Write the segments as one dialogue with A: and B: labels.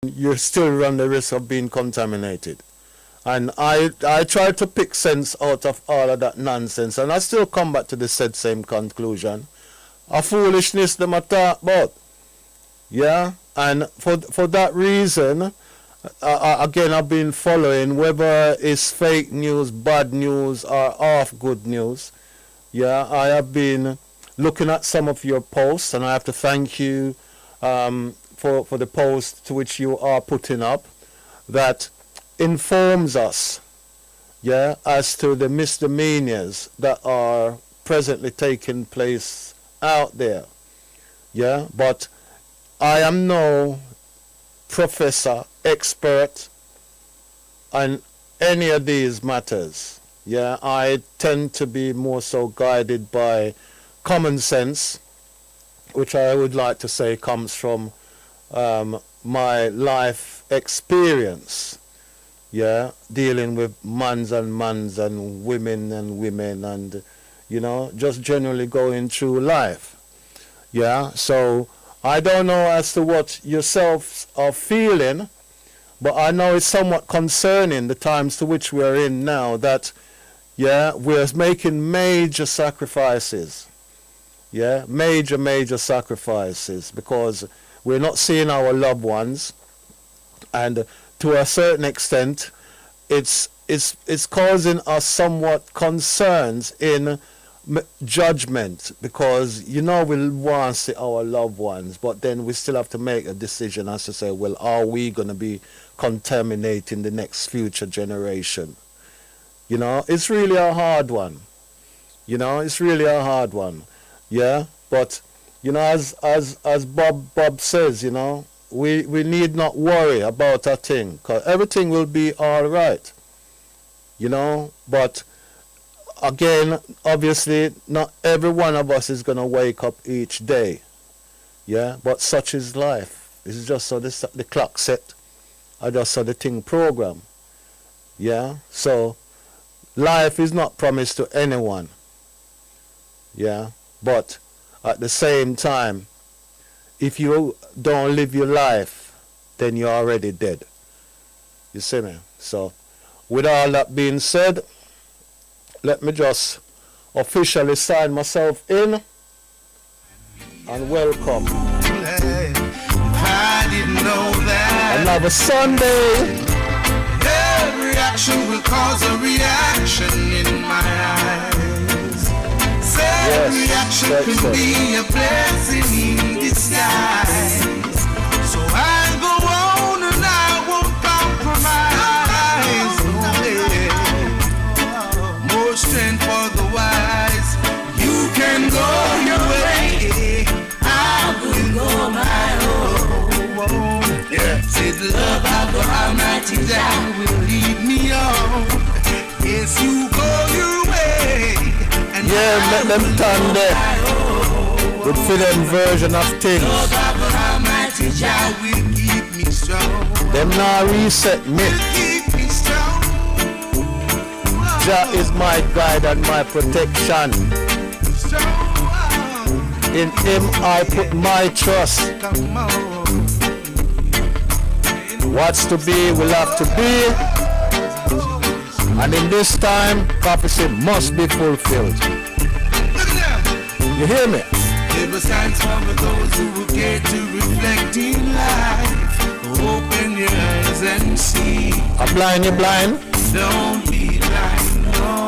A: you still run the risk of being contaminated. And I try to pick sense out of all of that nonsense, and I still come back to the said same conclusion. A foolishness them a talk about. Yeah? And for that reason, again, I've been following whether it's fake news, bad news, or half good news. Yeah, I have been looking at some of your posts, and I have to thank you for the post to which you are putting up that informs us, yeah, as to the misdemeanors that are presently taking place out there. Yeah, but I am no professor, expert on any of these matters. Yeah, I tend to be more so guided by common sense, which I would like to say comes from my life experience. Yeah, dealing with mans and women and, you know, just generally going through life. Yeah, so I don't know as to what yourselves are feeling, but I know it's somewhat concerning the times to which we are in now that, yeah, we're making major sacrifices. Yeah, major sacrifices because we're not seeing our loved ones, and to a certain extent, it's causing us somewhat concerns in judgment because, you know, we want to see our loved ones, but then we still have to make a decision as to say, well, are we going to be contaminating the next future generation? You know, it's really a hard one. You know, it's really a hard one. Yeah, but, you know, as Bob says, you know, we need not worry about a thing because everything will be all right. You know, but again, obviously, not every one of us is going to wake up each day. Yeah, but such is life. This is just so the clock set. I just saw the thing program. Yeah, so life is not promised to anyone. Yeah, but at the same time, if you don't live your life, then you're already dead. You see me? So, with all that being said, let me just officially sign myself in and welcome another Sunday.
B: Every action will cause a reaction in my eyes. Every action can be a blessing in disguise. So I go on and I won't compromise. More strength for the wise. You can go your way, I will go my own. Yeah. Say the love of the Almighty Jah will lead me on. Yes, you go your way. And
A: yeah, let them turn there with film version of things.
B: love of the Almighty Jah will keep me strong.
A: Them now reset me.
B: Keep me strong.
A: Jah is my guide and my protection. In him I put my trust.
B: Come on.
A: What's to be will have to be. And in this time, prophecy must be fulfilled. You hear me?
B: Give us thanks for those who will get to reflect in life. Open your eyes and see.
A: I'm blind, you blind?
B: Don't be blind, no.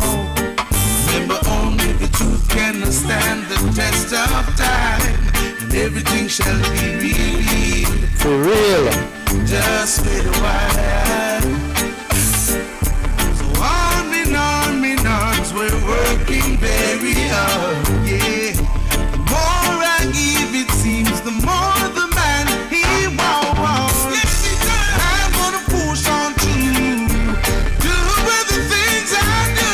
B: Remember only the truth can stand the test of time. And everything shall be revealed.
A: For real.
B: Just wait a while. So on and on, we're working very hard, yeah. The more I give, it seems the more the man he wants. I'm gonna push on through, do the things I do.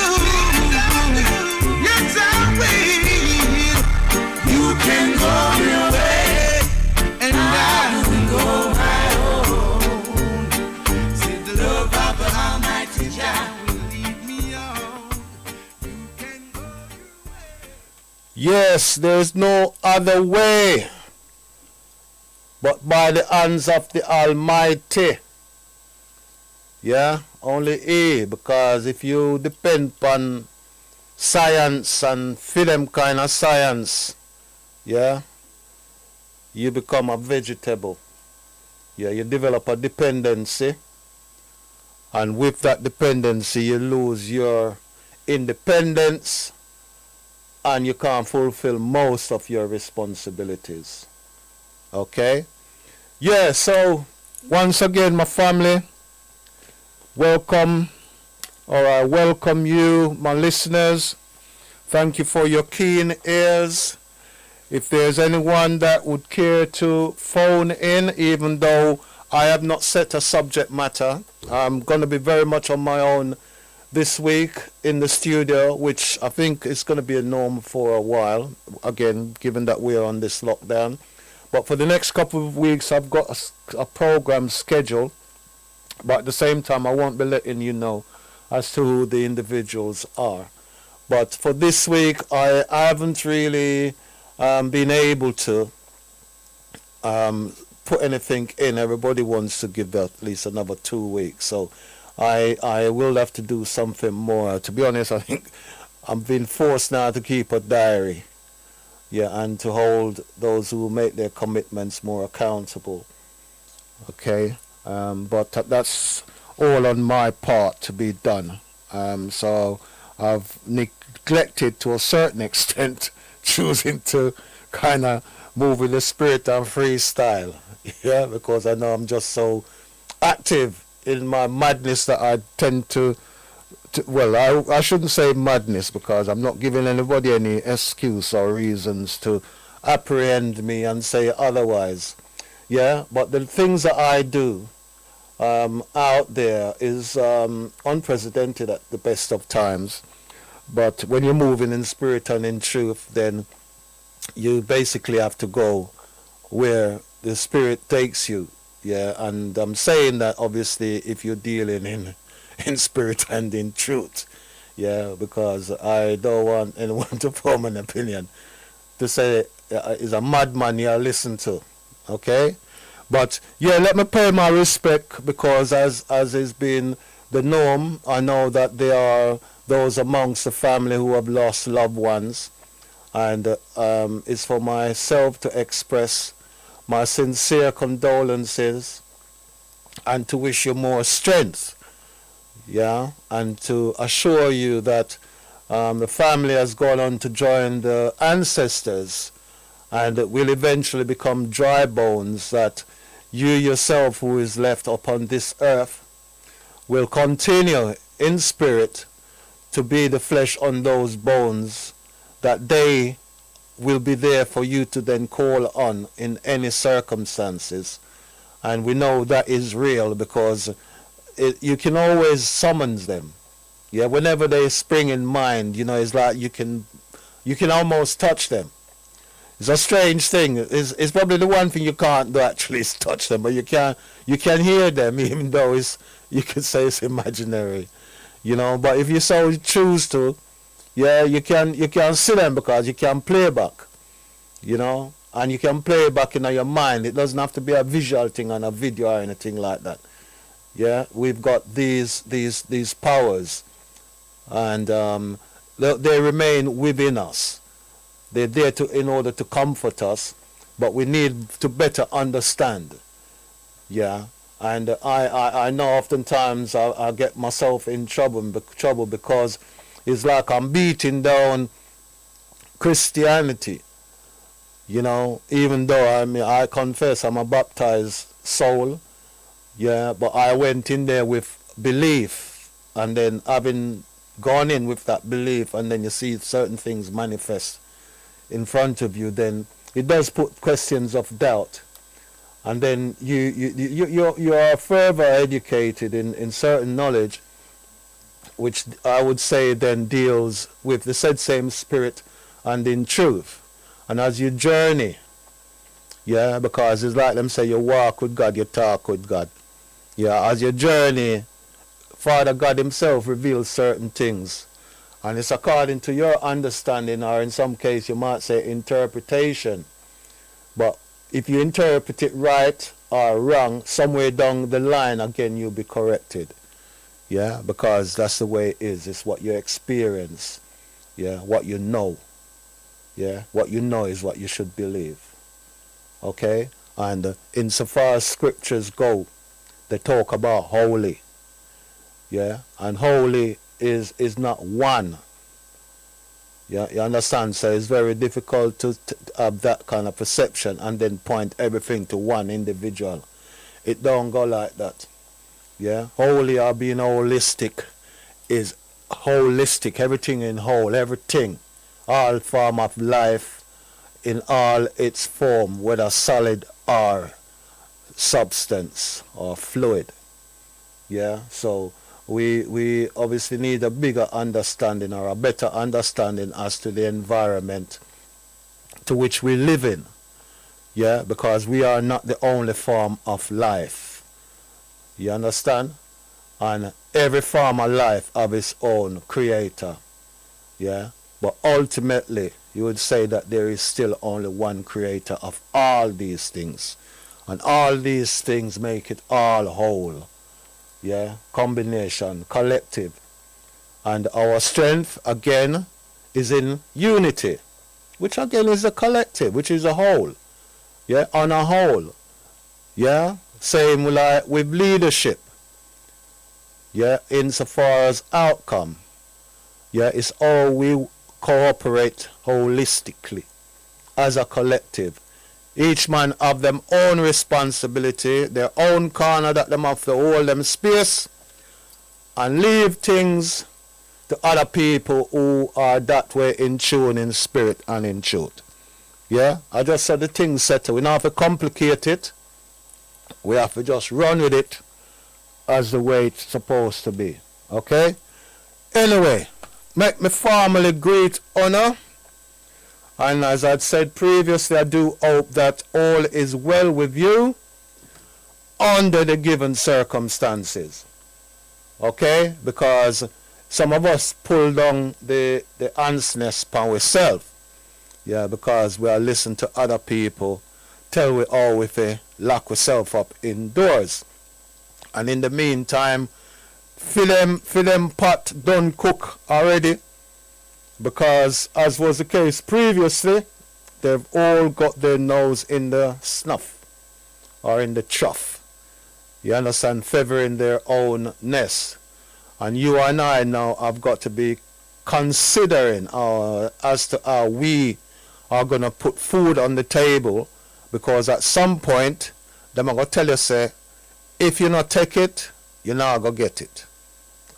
B: Yes, I will. You can go your way, and I will go my own. See the love of the Almighty Jah will lead me on. You can go your way.
A: Yes, there's no other way but by the hands of the Almighty. Yeah, only He, because if you depend on science and for them kind of science, yeah, you become a vegetable. Yeah, you develop a dependency, and with that dependency you lose your independence and you can't fulfill most of your responsibilities. Okay? Yeah, so once again, my family, welcome, or I welcome you, my listeners. Thank you for your keen ears. If there's anyone that would care to phone in, even though I have not set a subject matter, I'm going to be very much on my own this week in the studio, which I think is going to be a norm for a while, again, given that we're on this lockdown. But for the next couple of weeks, I've got a program scheduled, but at the same time, I won't be letting you know as to who the individuals are. But for this week, I haven't really been able to put anything in. Everybody wants to give at least another 2 weeks, so I will have to do something more. To be honest, I think I'm being forced now to keep a diary, yeah, and to hold those who make their commitments more accountable. Okay, but that's all on my part to be done. So I've neglected to a certain extent choosing to kind of move with the spirit and freestyle, yeah, because I know I'm just so active in my madness that I tend to well, I shouldn't say madness, because I'm not giving anybody any excuse or reasons to apprehend me and say otherwise, yeah, but the things that I do out there is unprecedented at the best of times. But when you're moving in spirit and in truth, then you basically have to go where the spirit takes you. Yeah, and I'm saying that obviously if you're dealing in spirit and in truth. Yeah, because I don't want anyone to form an opinion to say is a madman you listen to. Okay? But yeah, let me pay my respect, because as has been the norm, I know that there are those amongst the family who have lost loved ones, and it's for myself to express my sincere condolences and to wish you more strength, yeah, and to assure you that the family has gone on to join the ancestors, and it will eventually become dry bones, that you yourself who is left upon this earth will continue in spirit to be the flesh on those bones, that they will be there for you to then call on in any circumstances. And we know that is real, because you can always summon them. Yeah, whenever they spring in mind, it's like you can almost touch them. It's a strange thing. It's probably the one thing you can't do actually is touch them, but you can hear them, even though you could say it's imaginary. But if you so choose to, yeah, you can see them, because you can play back, and you can play back in your mind. It doesn't have to be a visual thing on a video or anything like that. Yeah, we've got these powers, and they remain within us. They're there in order to comfort us, but we need to better understand. Yeah, and I know oftentimes I get myself in trouble because it's like I'm beating down Christianity. Even though I confess I'm a baptized soul. Yeah, but I went in there with belief, and then having gone in with that belief, and then you see certain things manifest in front of you, then it does put questions of doubt, and then you are further educated in certain knowledge, which I would say then deals with the said same spirit and in truth. And as you journey, yeah, because it's like them say, you walk with God, you talk with God. Yeah, as you journey, Father God himself reveals certain things. And it's according to your understanding, or in some case you might say interpretation. But if you interpret it right or wrong, somewhere down the line again you'll be corrected. Yeah, because that's the way it is. It's what you experience. Yeah, what you know. Yeah, what you know is what you should believe. Okay? And insofar as scriptures go, they talk about holy. Yeah, and holy is not one. Yeah, you understand? So it's very difficult to have that kind of perception and then point everything to one individual. It don't go like that. Yeah, holy or being holistic is holistic, everything in whole, everything, all form of life in all its form, whether solid or substance or fluid. Yeah, so we obviously need a bigger understanding or a better understanding as to the environment to which we live in. Yeah, because we are not the only form of life. You understand? And every form of life have its own creator. Yeah, but ultimately you would say that there is still only one creator of all these things, and all these things make it all whole. Yeah, combination, collective. And our strength again is in unity, which again is a collective, which is a whole. Yeah, on a whole. Yeah, same like with leadership. Yeah, insofar as outcome. Yeah, it's all we cooperate holistically as a collective. Each man have them own responsibility, their own corner that them have to hold them space, and leave things to other people who are that way in tune in spirit and in truth. Yeah, I just said the things settle. We don't have to complicate it. We have to just run with it as the way it's supposed to be. Okay? Anyway, make me formally greet honor. And as I'd said previously, I do hope that all is well with you under the given circumstances. Okay? Because some of us pull down the ants nest upon ourselves. Yeah, because we are listening to other people tell we all if we lock ourselves up indoors. And in the meantime, fill them pot done cook already. Because as was the case previously, they've all got their nose in the snuff or in the trough. You understand? Feathering their own nest. And you and I now have got to be considering as to how we are going to put food on the table, because at some point them are going to tell you, say, if you not take it, you're not going to get it.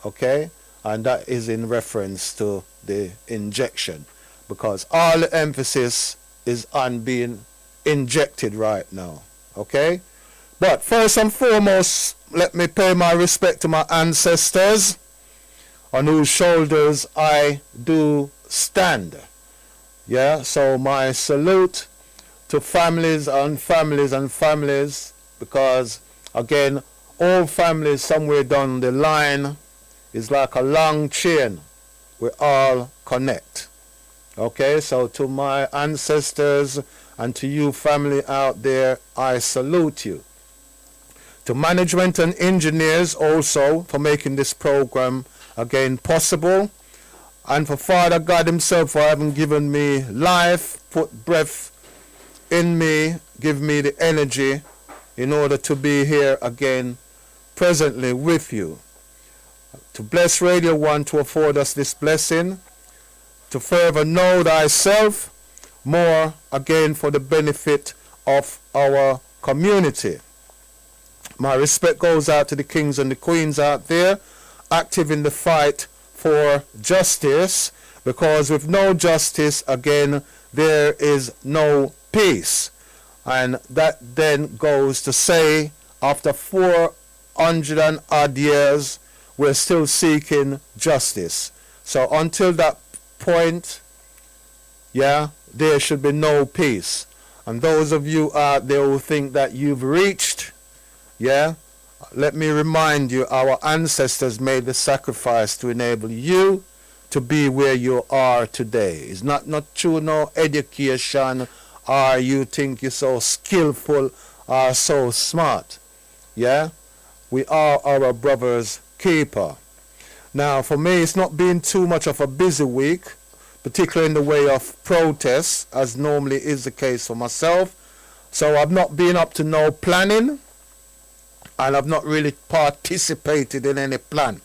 A: Okay? And that is in reference to the injection, because all the emphasis is on being injected right now. Okay? But first and foremost, let me pay my respect to my ancestors on whose shoulders I do stand. Yeah, so my salute to families and families and families, because again, all families somewhere down the line is like a long chain. We all connect. Okay, so to my ancestors and to you family out there, I salute you. To management and engineers also for making this program again possible. And for Father God himself for having given me life, put breath in me, give me the energy in order to be here again presently with you. To bless Radio 1 to afford us this blessing, to further know thyself more again for the benefit of our community. My respect goes out to the kings and the queens out there, active in the fight for justice, because with no justice, again, there is no peace. And that then goes to say, after 400 and odd years, we're still seeking justice. So until that point, yeah, there should be no peace. And those of you out there who think that you've reached, yeah, let me remind you, our ancestors made the sacrifice to enable you to be where you are today. It's not through no education or you think you're so skillful or so smart. Yeah? We are our brother's keeper. Now, for me, it's not been too much of a busy week, particularly in the way of protests, as normally is the case for myself. So I've not been up to no planning, and I've not really participated in any plan.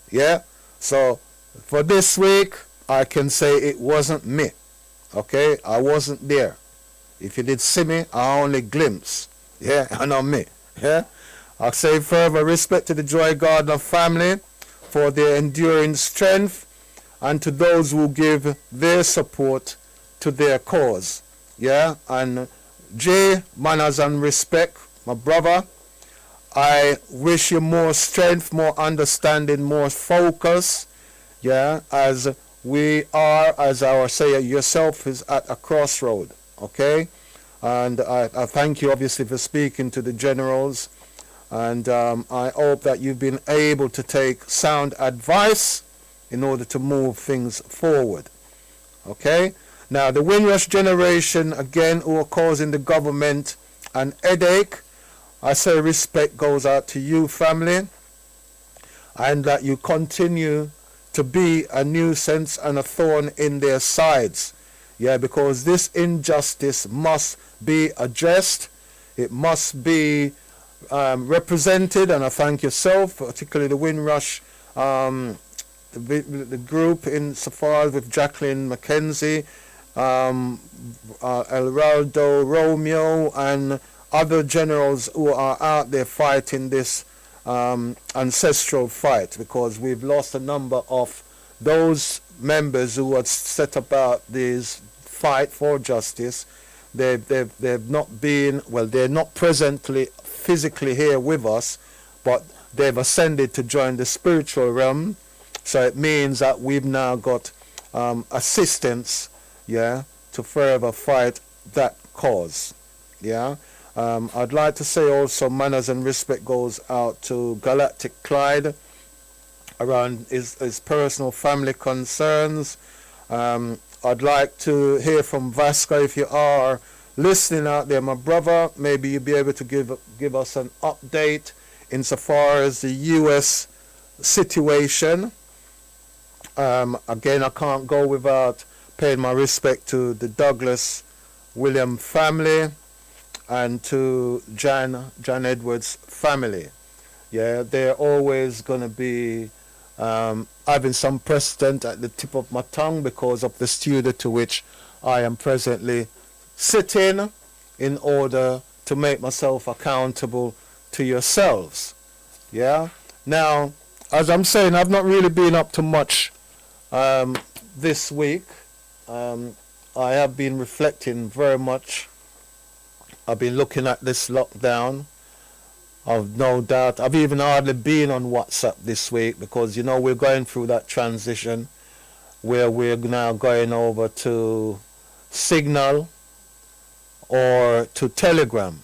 A: Yeah? So for this week, I can say it wasn't me. Okay? I wasn't there. If you did see me, I only glimpse. Yeah? And not me. Yeah? I say further respect to the Joy Gardner family for their enduring strength and to those who give their support to their cause. Yeah? And Jay, manners and respect, my brother, I wish you more strength, more understanding, more focus. Yeah? As we are, as our say yourself, is at a crossroad. Okay? And I thank you obviously for speaking to the generals. And I hope that you've been able to take sound advice in order to move things forward. Okay? Now, the Windrush generation, again, who are causing the government an headache, I say respect goes out to you, family, and that you continue to be a nuisance and a thorn in their sides. Yeah, because this injustice must be addressed. It must be represented, and I thank yourself, particularly the Windrush, the group insofar with Jacqueline Mackenzie, Elraldo Romeo, and other generals who are out there fighting this ancestral fight, because we've lost a number of those members who had set about this fight for justice. They've not been, well, they're not presently physically here with us, but they've ascended to join the spiritual realm. So it means that we've now got assistance, yeah, to further fight that cause. Yeah. I'd like to say also manners and respect goes out to Galactic Clyde around his personal family concerns. I'd like to hear from Vasco, if you are listening out there, my brother. Maybe you'll be able to give us an update insofar as the U.S. situation. Again, I can't go without paying my respect to the Douglas William family and to Jan Edwards family. Yeah, they're always going to be having some precedent at the tip of my tongue because of the studio to which I am presently sitting in order to make myself accountable to yourselves. Yeah. Now, as I'm saying, I've not really been up to much this week. I have been reflecting very much. I've been looking at this lockdown. I've no doubt. I've even hardly been on WhatsApp this week because, you know, we're going through that transition where we're now going over to Signal or to Telegram.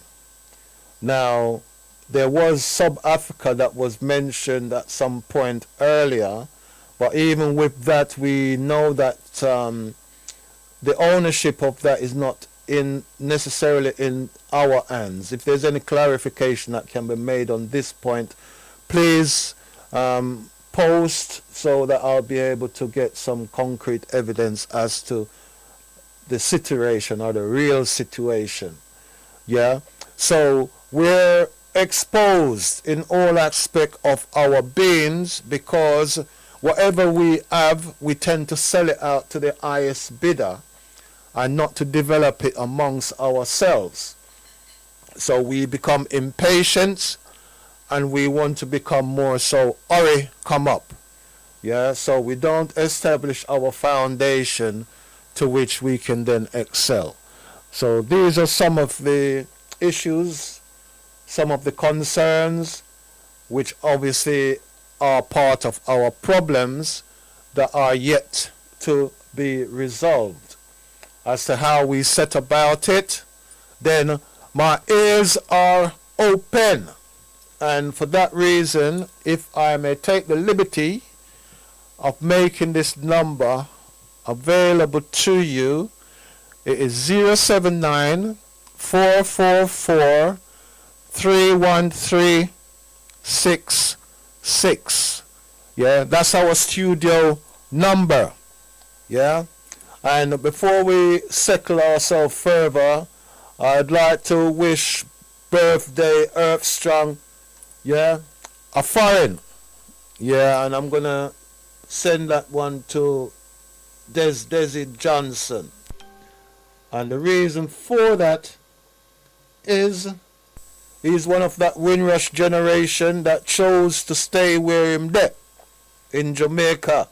A: Now, there was South Africa that was mentioned at some point earlier, but even with that, we know that the ownership of that is not necessarily in our hands. If there's any clarification that can be made on this point, please post so that I'll be able to get some concrete evidence as to the situation or the real situation. Yeah. So we're exposed in all aspects of our beings because whatever we have, we tend to sell it out to the highest bidder and not to develop it amongst ourselves. So we become impatient and we want to become more so, hurry, come up. Yeah, so we don't establish our foundation to which we can then excel. So these are some of the issues, some of the concerns, which obviously are part of our problems that are yet to be resolved. As to how we set about it, then my ears are open. And for that reason, if I may take the liberty of making this number available to you, It is 079 444 31366. Yeah, that's our studio number. Yeah, and before we settle ourselves further, I'd like to wish birthday Earth Strong, yeah, a foreign. Yeah, and I'm gonna send that one to Desi Johnson. And the reason for that is he's one of that Windrush generation that chose to stay where him there in Jamaica.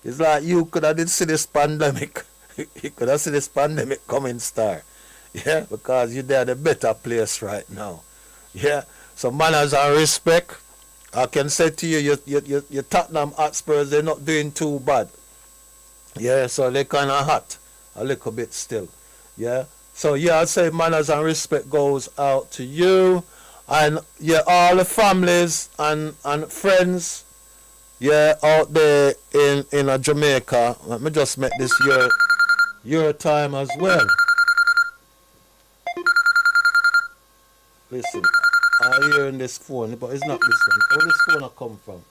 A: It's like you could have did see this pandemic. You could have seen this pandemic coming, star. Yeah, because you're there the better place right now. Yeah, so manners and respect. I can say to you, your Tottenham Hotspurs, they're not doing too bad. Yeah, so they kind of hot a little bit still. Yeah, so yeah, I'd say manners and respect goes out to you and yeah, all the families and friends, yeah, out there in a Jamaica. Let me just make this your time as well. Listen, I'm hearing this phone, but it's not this one. Where this phone I come from?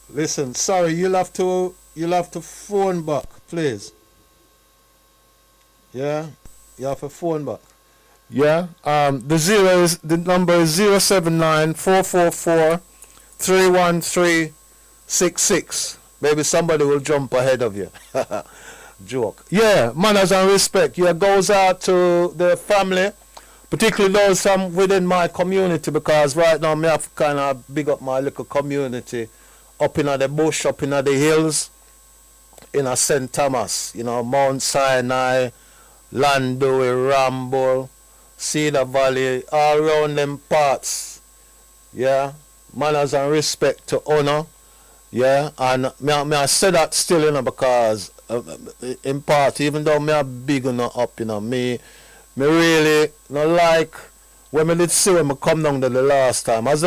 A: Listen, sorry, you'll have to phone back, please. Yeah, you have to phone back. Yeah, the number is 079 444 31366. Maybe somebody will jump ahead of you. Joke. Yeah, manners and respect. Yeah, goes out to the family, particularly those from within my community, because right now me have to kind of big up my little community up in the bush, up in the hills, in a St. Thomas, Mount Sinai, Landoe, Ramble, Cedar Valley, all around them parts. Yeah, manners and respect to honor. Yeah, and me I say that still, because in part, even though me a big up, me really not like when me did see when me come down there the last time. As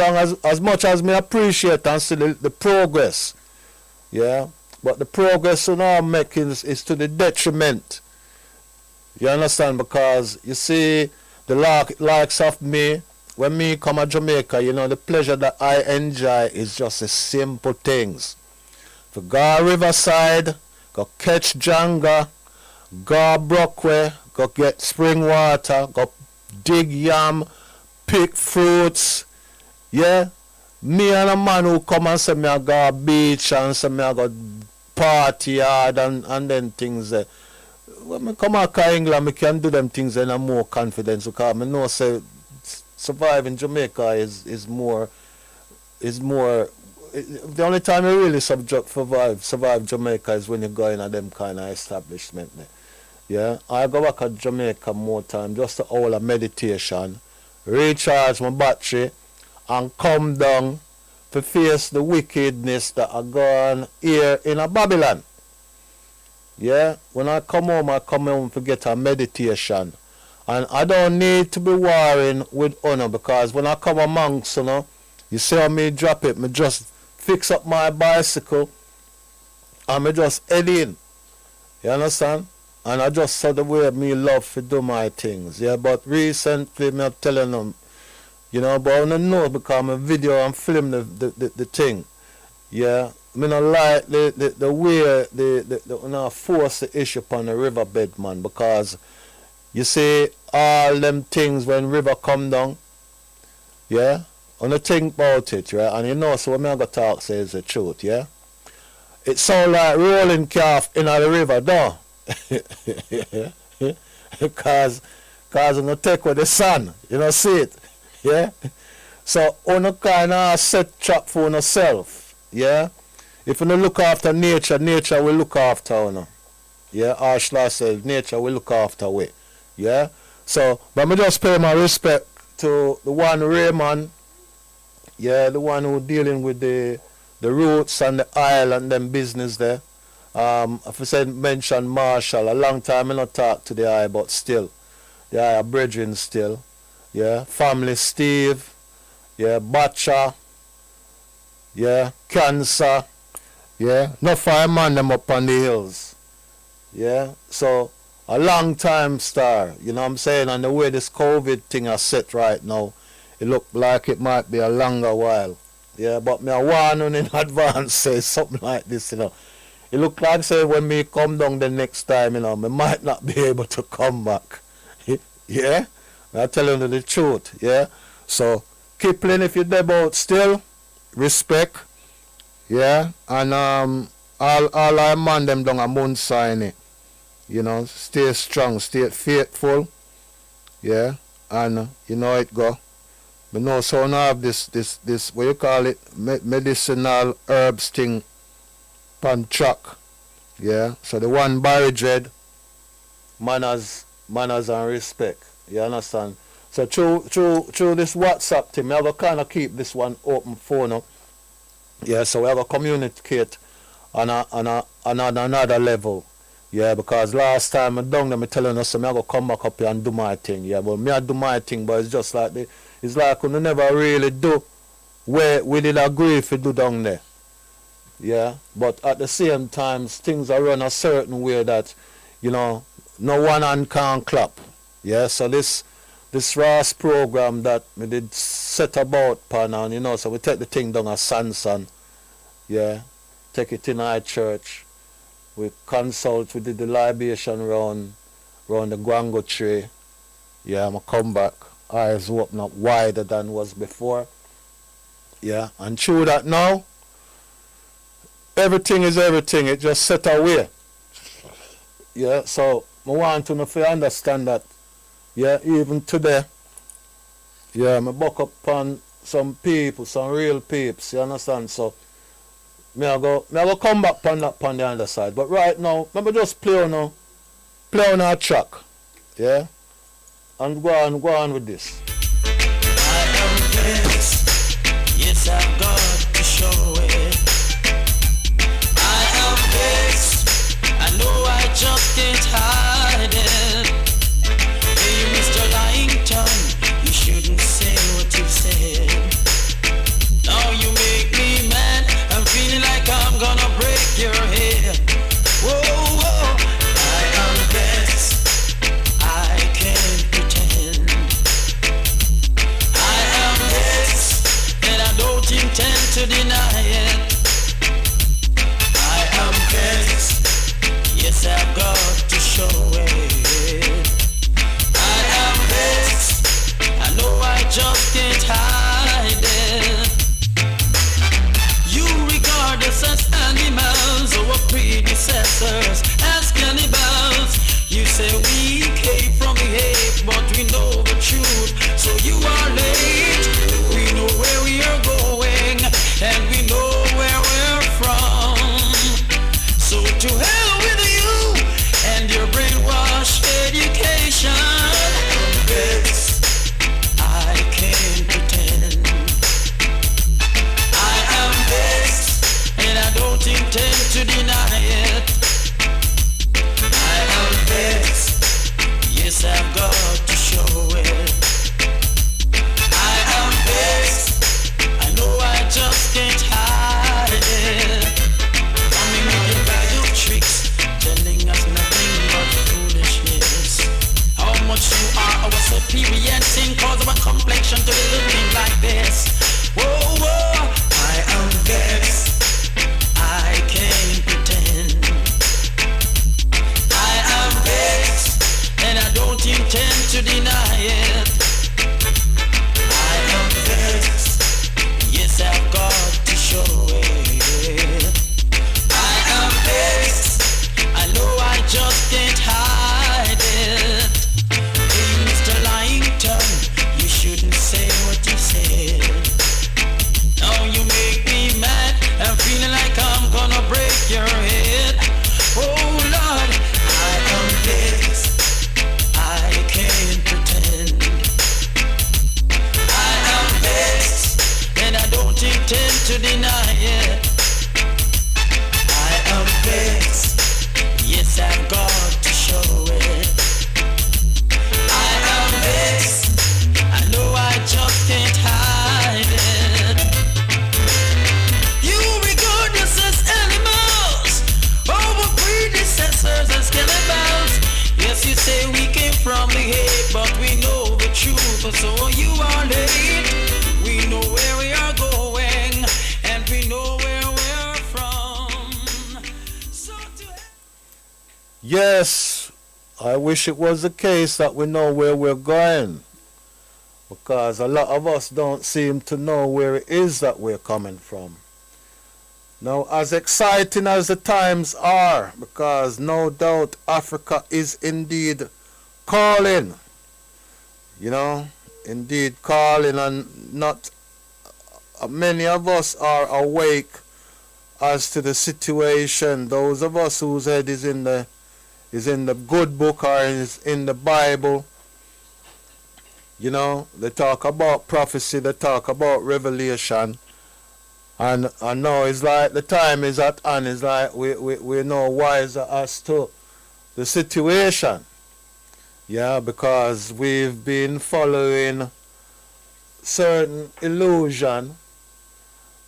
A: much as me appreciate and see the progress, yeah, but the progress I'm making is to the detriment. You understand? Because you see the likes of me, when me come to Jamaica, the pleasure that I enjoy is just the simple things. To go Riverside, go catch Janga, go Brockway, go get spring water, go dig yam, pick fruits. Yeah, me and a man who come and say me I go beach and say me I go party hard and then things there. When I come out to England, I can do them things in a more confidence because I know say surviving Jamaica is more the only time you really survive Jamaica is when you go in at them kind of establishment there. Yeah, I go back to Jamaica more time just to hold a meditation, recharge my battery, and come down to face the wickedness that are gone here in a Babylon. Yeah, when I come home to get a meditation. And I don't need to be warring with honor because when I come amongst, you see how me drop it, me just fix up my bicycle and me just head in. You understand? And I just saw the way me love to do my things. Yeah, but recently me telling them, but I don't know because I'm a video and film the thing. Yeah, me not like the way they force the issue upon the riverbed, man, because you see all them things when river come down, yeah, and you think about it, right, and so when I go talk say is the truth, yeah, it sound like rolling calf in the river, no, because when you take with the sun, see it, yeah, so you kind of set trap for yourself, yeah, if you look after nature, nature will look after you, yeah, Ashla says nature will look after we. Yeah, so but me just pay my respect to the one Raymond, yeah, the one who dealing with the roots and the oil and them business there. If I said mention Marshall, a long time I not talk to the eye, but still, yeah, brethren still, yeah, family Steve, yeah, Batcha, yeah, Cancer, yeah, no fireman them up on the hills. Yeah, so a long time star, you know what I'm saying? And the way this COVID thing is set right now, it look like it might be a longer while. Yeah, but me I warn on in advance say something like this, you know. It look like say when me come down the next time, you know, me might not be able to come back. Yeah? I'm telling you the truth, yeah? So keep playing if you're there about still, respect, yeah? And all I man them down a moon sign it. You know, stay strong, stay faithful, yeah, and you know it go. But no, so now have this what you call it, medicinal herbs thing, pan track, yeah. So the one Barry Dread, manners and respect. You understand? So through this WhatsApp thing, we have to kind of keep this one open phone up, yeah. So we have to communicate on another level. Yeah, because last time I down there, me telling us, so I go come back up here and do my thing. Yeah, but me I do my thing, but it's just like it's like we never really do where we did agree if we do down there. Yeah, but at the same time, things are run a certain way that, you know, no one hand can clap. Yeah, so this Ross program that we did set about pan and, you know, so we take the thing down as Sanson. Yeah, take it in our church. We consult, we did the libation round the guango tree. Yeah, I'ma come back. Eyes open up wider than was before. Yeah, and through that now, everything is everything. It just set away. Yeah, so I want to know if you understand that. Yeah, even today, yeah, I buck up on some people, some real peeps, you understand? So me I go come back on the other side. But right now, let me just play on our track. Yeah? And go on with this.
B: I am blessed. Yes, I've got to show it. I am blessed. I know I just can't hide it. Hey, Mr. Langton, you shouldn't say what you said. Now you make me mad. I'm feeling like I'm gonna break your head. Whoa, whoa. I am blessed. I can't pretend. I am blessed, and I don't intend to deny it. I am blessed. Yes, I've got to show it. I am blessed. I know I just can't hide it. You regard us as animals, our predecessors as cannibals. You say we came from the ape, but we know the truth. So you are late. We know where we are going, and we know where we're from. So to hell with you and your brainwashed education. Yes, I can't pretend. I am best, and I don't intend to deny it. I am best. Yes, I've got to show it. I am best. I know I just can't hide it. Coming with your bag of tricks, telling us nothing but foolishness. How much you are our superior sin, cause of a complexion to living like this. Whoa, whoa, I am vexed. I can't pretend. I am vexed, and I don't intend to deny it. I am vexed. Yes, I've got to show it. I am vexed. I know I just can't hide it. Hey, Mr. Langton, you shouldn't say what you said. Now you make me mad. I'm feeling like I'm gonna break your head. Oh Lord, I am vexed. I can't pretend. I am vexed, and I don't intend to deny it. I am vexed. Yes, I've got to show it. I am vexed. I know I just can't hide it. You regard us as animals, our predecessors as So you are late. We know where we are going, and we know where we're from. So
A: Yes, I wish it was the case that we know where we're going, because a lot of us don't seem to know where it is that we're coming from. Now, as exciting as the times are, because no doubt Africa is indeed calling, indeed calling, and not many of us are awake as to the situation. Those of us whose head is in the good book or is in the Bible, they talk about prophecy, they talk about revelation. And I know it's like the time is at hand. It's like we're no wiser as to the situation. Yeah, because we've been following certain illusion,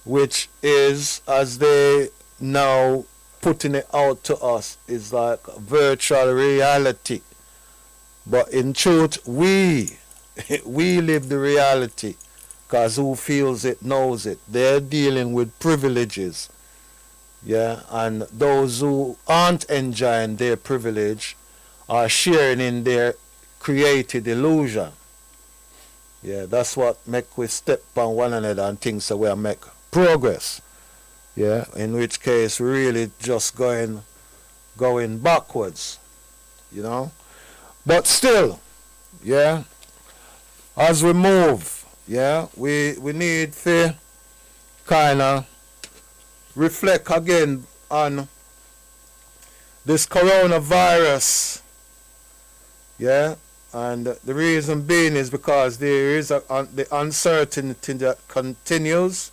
A: which is, as they now putting it out to us, is like virtual reality. But in truth, we live the reality. Because who feels it knows it. They're dealing with privileges. Yeah, and those who aren't enjoying their privilege are sharing in their created illusion. Yeah, that's what make we step on one another and things that we make progress. Yeah, in which case we really just going backwards. But still, yeah, as we move, yeah, we need to kind of reflect again on this coronavirus. Yeah, and the reason being is because there is the uncertainty that continues.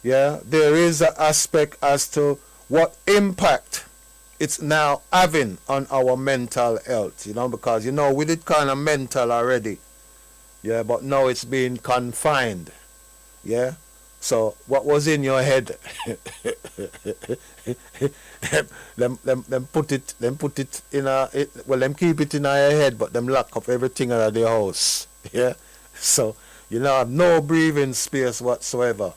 A: Yeah, there is an aspect as to what impact it's now having on our mental health. Because we did kind of mental already. Yeah, but now it's being confined. Yeah? So what was in your head? them put it in them keep it in your head, but them lock up everything out of the house. Yeah? So have no breathing space whatsoever.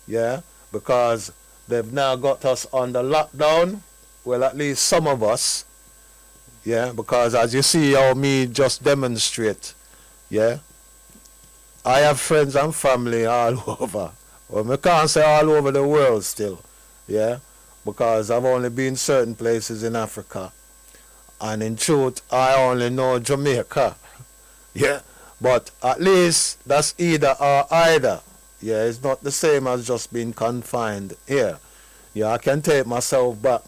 A: Yeah? Because they've now got us under lockdown. Well, at least some of us. Yeah, because as you see how me just demonstrate. Yeah? I have friends and family all over. Well, I can't say all over the world still. Yeah? Because I've only been certain places in Africa. And in truth, I only know Jamaica. Yeah? But at least that's either or either. Yeah, it's not the same as just being confined here. Yeah, I can take myself back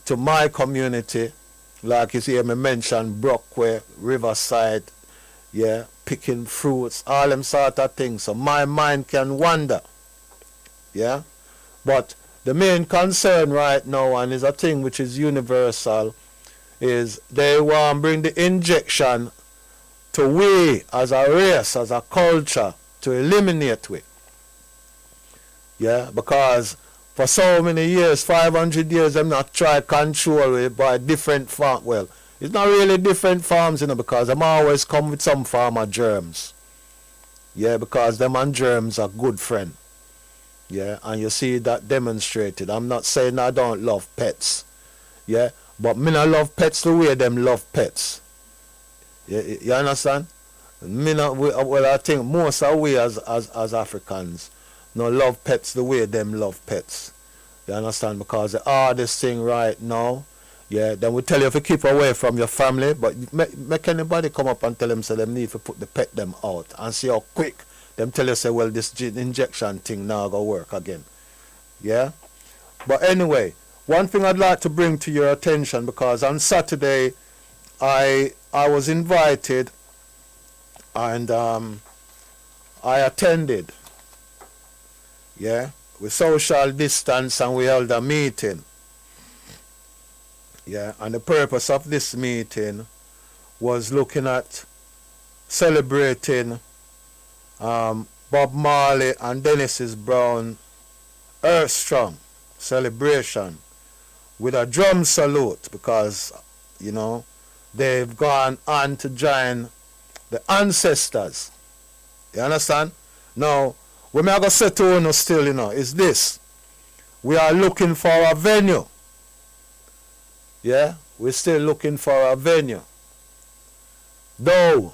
A: to my community. Like you see me mention Brockway, Riverside, yeah, picking fruits, all them sort of things. So my mind can wander. Yeah? But the main concern right now, and is a thing which is universal, is they want to bring the injection to we as a race, as a culture, to eliminate we. Yeah? Because for so many years, 500 years, them not try control it by different farm. Well, it's not really different farms, because them always come with some form of germs. Yeah, because them and germs are good friend. Yeah, and you see that demonstrated. I'm not saying I don't love pets. Yeah, but me not love pets the way them love pets. You understand? Me not, well, I think most of we as Africans no love pets the way them love pets. You understand? Because the hardest thing right now, yeah, then we tell you if you keep away from your family, but make anybody come up and tell them so them need to put the pet them out and see how quick them tell you say, well, this injection thing now go work again. Yeah? But anyway, one thing I'd like to bring to your attention, because on Saturday I was invited and I attended. Yeah? With social distance, and we held a meeting. Yeah, and the purpose of this meeting was looking at celebrating Bob Marley and Dennis Brown Earth Strong celebration with a drum salute, because they've gone on to join the ancestors You understand? Now, what I going to say to you still, is this. We are looking for a venue. Yeah? We're still looking for a venue. Though,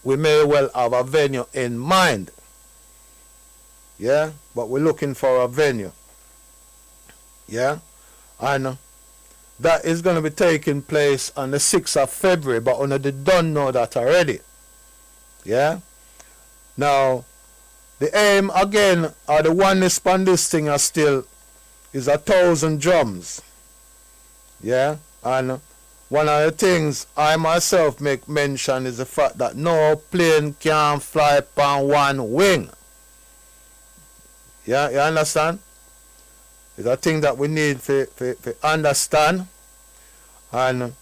A: we may well have a venue in mind. Yeah? But we're looking for a venue. Yeah? And that is going to be taking place on the 6th of February, but they don't know that already. Yeah? Now, the aim again, or the oneness on this thing is 1,000 drums. Yeah? And one of the things I myself make mention is the fact that no plane can fly upon one wing. Yeah, you understand? It's a thing that we need to understand. And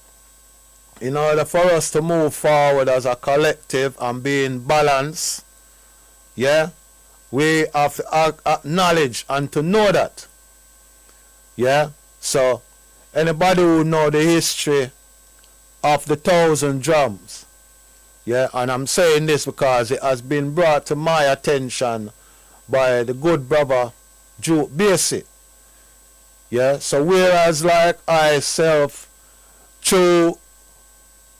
A: in order for us to move forward as a collective and be in balance, yeah, we have to acknowledge and to know that. Yeah, so anybody who know the history of the 1,000 drums, yeah, and I'm saying this because it has been brought to my attention by the good brother Juke Basie. Yeah, so whereas like I self, through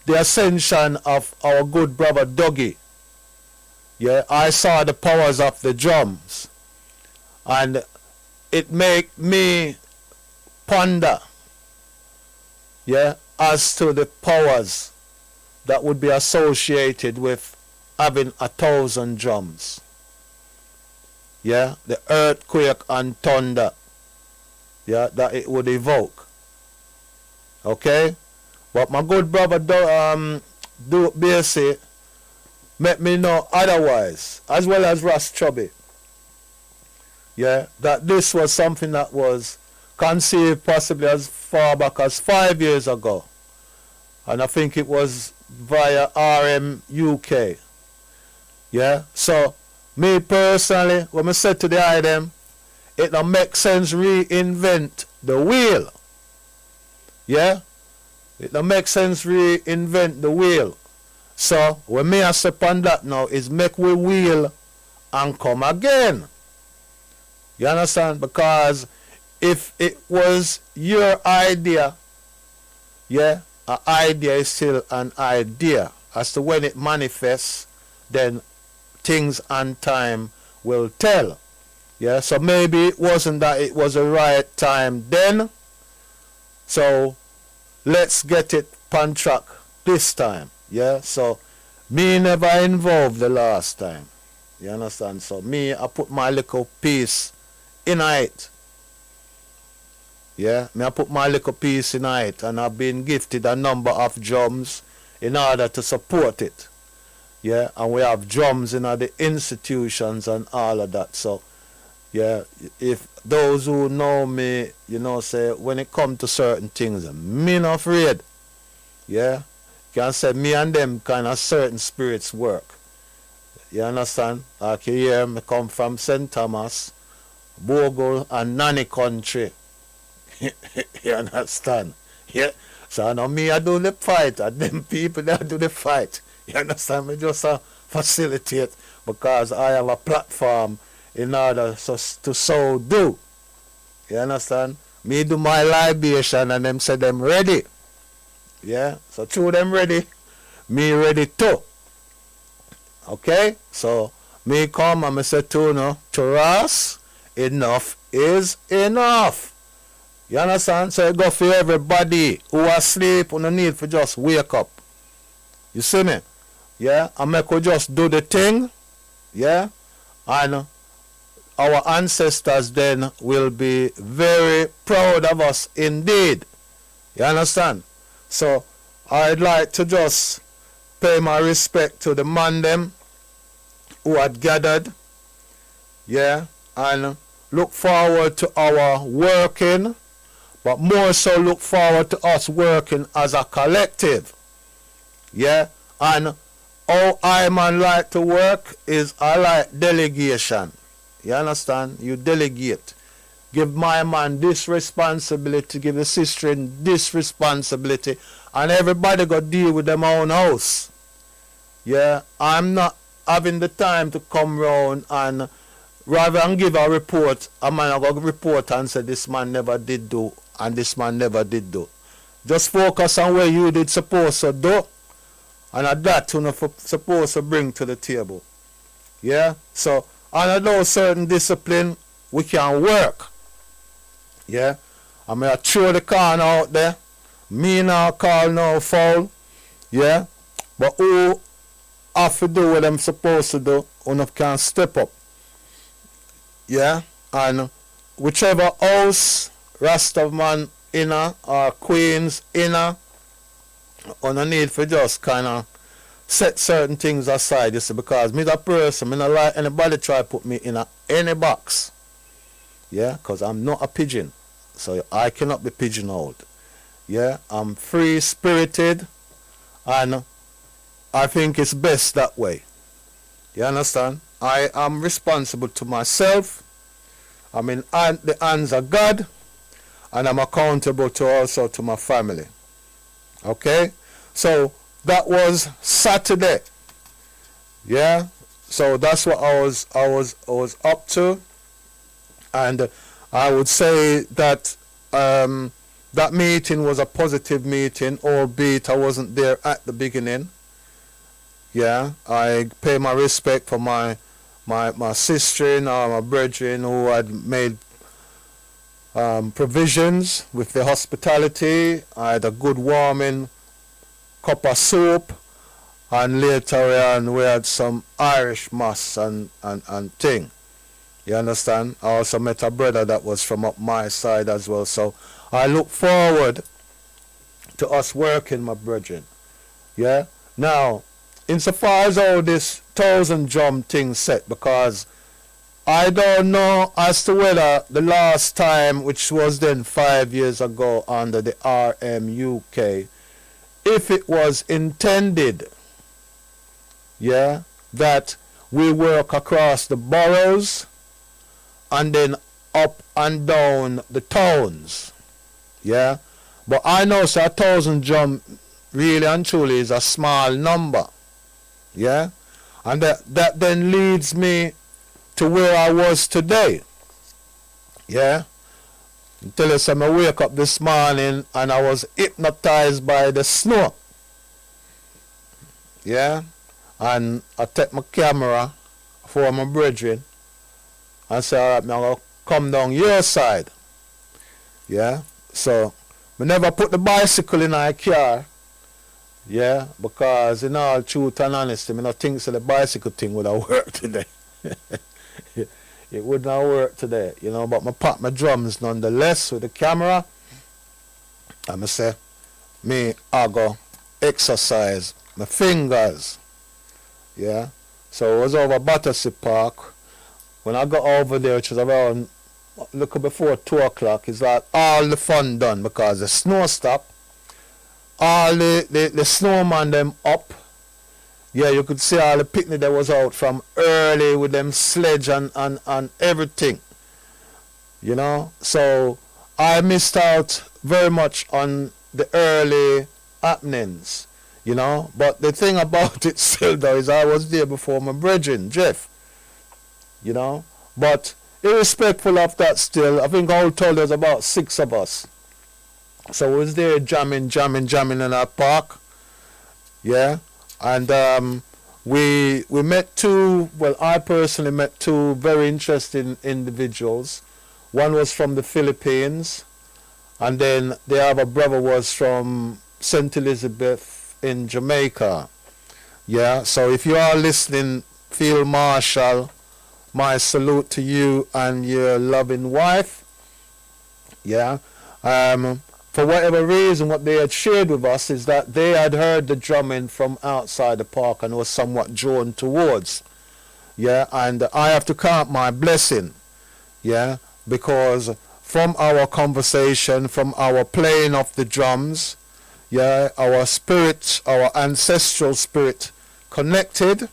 A: the ascension of our good brother Dougie, yeah, I saw the powers of the drums, and it make me ponder, yeah, as to the powers that would be associated with having 1,000 drums. Yeah, the earthquake and thunder, yeah, that it would evoke. Okay? But my good brother Duke Basie let me know otherwise, as well as Ross Chubby. Yeah, that this was something that was conceived possibly as far back as 5 years ago. And I think it was via RM UK. Yeah, so me personally, when I said to the item, it don't make sense reinvent the wheel. Yeah? It don't make sense reinvent the wheel. So, when me I say upon that now is make we wheel and come again. You understand? Because if it was your idea, yeah, an idea is still an idea. As to when it manifests, then things and time will tell. Yeah, so maybe it wasn't that it was the right time then. So let's get it on track this time. Yeah, so me never involved the last time. You understand? So me, I put my little piece in it. Yeah, me I put my little piece in it, and I've been gifted a number of drums in order to support it. Yeah, and we have drums in the institutions and all of that. So yeah, if those who know me, say when it comes to certain things, me not afraid. Yeah, can say me and them kind of certain spirits work. You understand? Like you hear me come from St. Thomas, Bogle and Nanny country. You understand? Yeah. So now me I do the fight, and them people that do the fight. You understand? Me just facilitate because I have a platform in order to so do. You understand? Me do my libation and them say them ready. Yeah? So through them ready, me ready too. Okay? So me come and me say to us, enough is enough. You understand? So it go for everybody who asleep, who no need for just wake up. You see me? Yeah? And make we just do the thing. Yeah? And our ancestors then will be very proud of us indeed. You understand? So I'd like to just pay my respect to the man them who had gathered. Yeah? And look forward to our working, but more so look forward to us working as a collective. Yeah? And how I man like to work is I like delegation. You understand? You delegate. Give my man this responsibility, give the sister this responsibility, and everybody got to deal with them own house. Yeah? I'm not having the time to come round and rather than give a report, a man will report and say this man never did do and this man never did do. Just focus on where you did supposed to do and at that you supposed to bring to the table. Yeah? So under those certain discipline we can work. Yeah? I mean I throw the corn out there. Me now call no foul. Yeah? But who have to do what them supposed to do, who can step up. Yeah, and whichever house Rastaman inner or Queens inner, on a need for just kind of set certain things aside, you see, because me the person, me not like anybody try to put me in any box. Yeah, because I'm not a pigeon, so I cannot be pigeonholed. Yeah, I'm free spirited, and I think it's best that way. You understand? I am responsible to myself. I'm in the hands of God. And I'm accountable to also to my family. Okay? So that was Saturday. Yeah? So that's what I was up to. And I would say that that meeting was a positive meeting, albeit I wasn't there at the beginning. Yeah, I pay my respect for my sister-in-law, my brethren who had made provisions with the hospitality. I had a good warming cup of soup, and later on we had some Irish mass and thing. You understand? I also met a brother that was from up my side as well. So I look forward to us working, my brethren. Yeah? Now, insofar as all this 1,000 drum thing set, because I don't know as to whether the last time, which was then 5 years ago under the RMUK, if it was intended, yeah, that we work across the boroughs and then up and down the towns, yeah. But I know so 1,000 drum really and truly is a small number. Yeah, and that then leads me to where I was today. Yeah, until you say I wake up this morning and I was hypnotized by the snow. Yeah, and I take my camera for my brethren and say, alright, I'm gonna come down your side. Yeah, so I never put the bicycle in my car. Yeah, because in all truth and honesty, I don't think so the bicycle thing would have worked today. It would not work today, you know, but I pop my drums nonetheless with the camera. And I say, I go exercise my fingers. Yeah, so it was over Battersea Park. When I got over there, which was around, look before 2 o'clock, it's like all the fun done because the snow stopped. All the snowman them up. Yeah, you could see all the picnic that was out from early with them sledge and everything. You know? So I missed out very much on the early happenings. You know? But the thing about it still though is I was there before my brethren, Jeff. You know? But irrespectful of that still, I think all told there was about 6 of us. So we was there jamming in our park. Yeah. And we met two, well, I personally met two very interesting individuals. One was from the Philippines, and then the other brother was from St. Elizabeth in Jamaica. Yeah, so if you are listening, Field Marshal, my salute to you and your loving wife. Yeah. For whatever reason, what they had shared with us is that they had heard the drumming from outside the park and was somewhat drawn towards. Yeah, and I have to count my blessing. Yeah, because from our conversation, from our playing of the drums, yeah, our spirit, our ancestral spirit connected.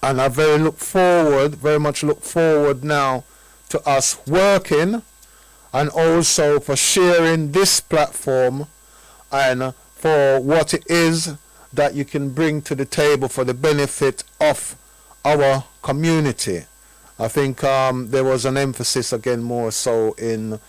A: And I very much look forward now to us working and also for sharing this platform and for what it is that you can bring to the table for the benefit of our community. I think there was an emphasis again more so in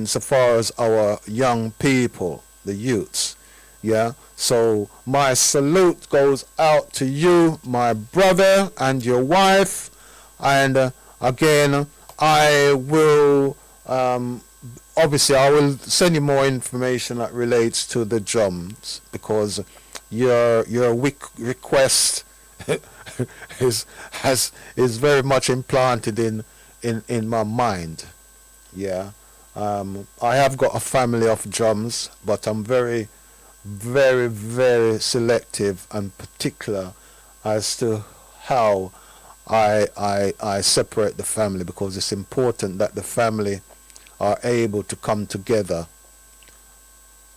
A: so far as our young people, the youths. Yeah. So my salute goes out to you, my brother, and your wife. And again, I will obviously I will send you more information that relates to the drums, because your request is very much implanted in my mind. Yeah. I have got a family of drums, but I'm very, very, very selective and particular as to how I separate the family, because it's important that the family are able to come together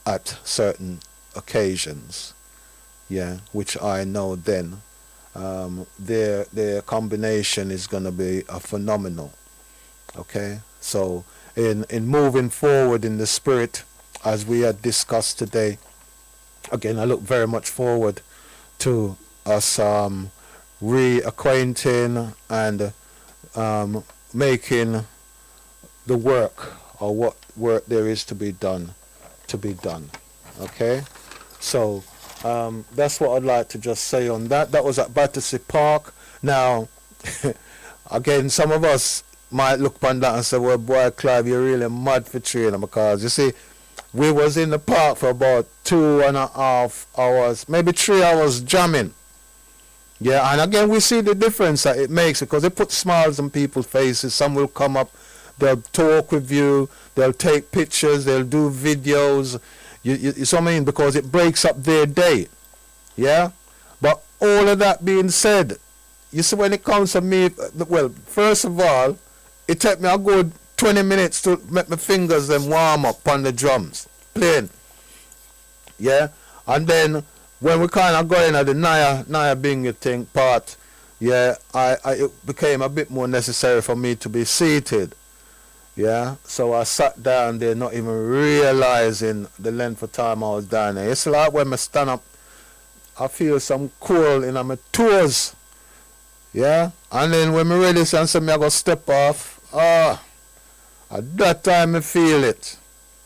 A: at certain occasions. Yeah, which I know then their combination is going to be a phenomenal. Okay, so in moving forward in the spirit as we had discussed today, again I look very much forward to us reacquainting and making the work, or what work there is to be done. Okay, so that's what I'd like to just say on that. That was at Battersea Park. Now, again, some of us might look upon that and say, well, boy, Clive, you're really mad for training, because, you see, we was in the park for about 2.5 hours, maybe 3 hours jamming. Yeah, and again, we see the difference that it makes, because it puts smiles on people's faces. Some will come up, they'll talk with you, they'll take pictures, they'll do videos. You see what I mean? Because it breaks up their day. Yeah? But all of that being said, you see, when it comes to me, well, first of all, it take me a good 20 minutes to make my fingers them warm up on the drums, playing. Yeah? And then when we kind of go in at the Naya Bingy thing part, yeah, it became a bit more necessary for me to be seated. Yeah, so I sat down there not even realizing the length of time I was down there. It's like when I stand up, I feel some cold in my toes. Yeah, and then when I ready and say I go step off, at that time I feel it.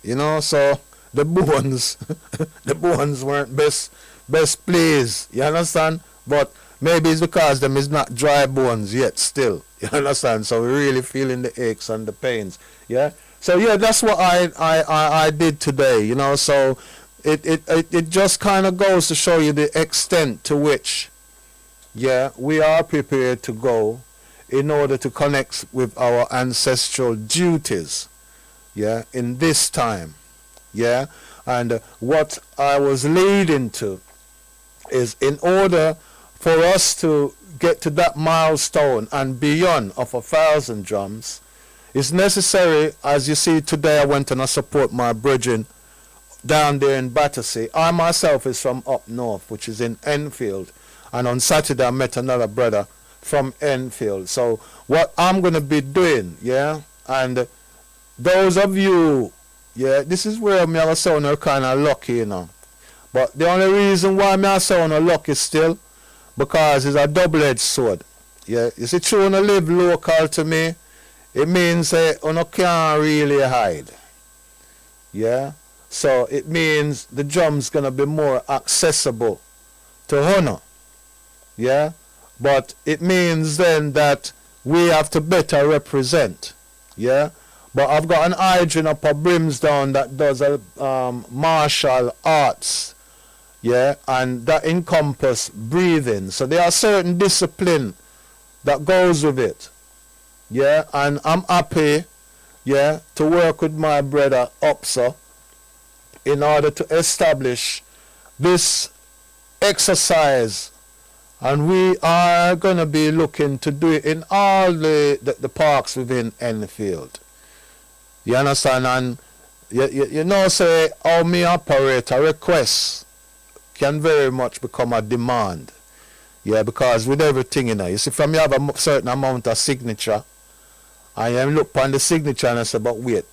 A: You know, so the bones, the bones weren't best pleased. You understand? But maybe it's because them is not dry bones yet still. You understand? So we're really feeling the aches and the pains. Yeah? So yeah, that's what I did today, you know. So it just kind of goes to show you the extent to which, yeah, we are prepared to go in order to connect with our ancestral duties, yeah, in this time. Yeah? And what I was leading to is, in order for us to get to that milestone and beyond of 1,000 drums, it's necessary, as you see today I went and I support my brethren down there in Battersea. I myself is from up north, which is in Enfield, and on Saturday I met another brother from Enfield. So what I'm going to be doing, yeah, and those of you, yeah, this is where me I sound kind of lucky, you know. But the only reason why me I sound lucky still, because it's a double-edged sword. Yeah, you see, true, you live local to me, it means you can't really hide. Yeah, so it means the drum's gonna be more accessible to honor. Yeah, but it means then that we have to better represent. Yeah, but I've got an hydrant up a Brimstone that does a martial arts. Yeah, and that encompass breathing. So there are certain discipline that goes with it. Yeah, and I'm happy, yeah, to work with my brother Upsa in order to establish this exercise. And we are going to be looking to do it in all the parks within Enfield. You understand? And you know, say, how me operate a request can very much become a demand. Yeah, because with everything, you know, you see, from you have a certain amount of signature, and you look on the signature and I say, but wait,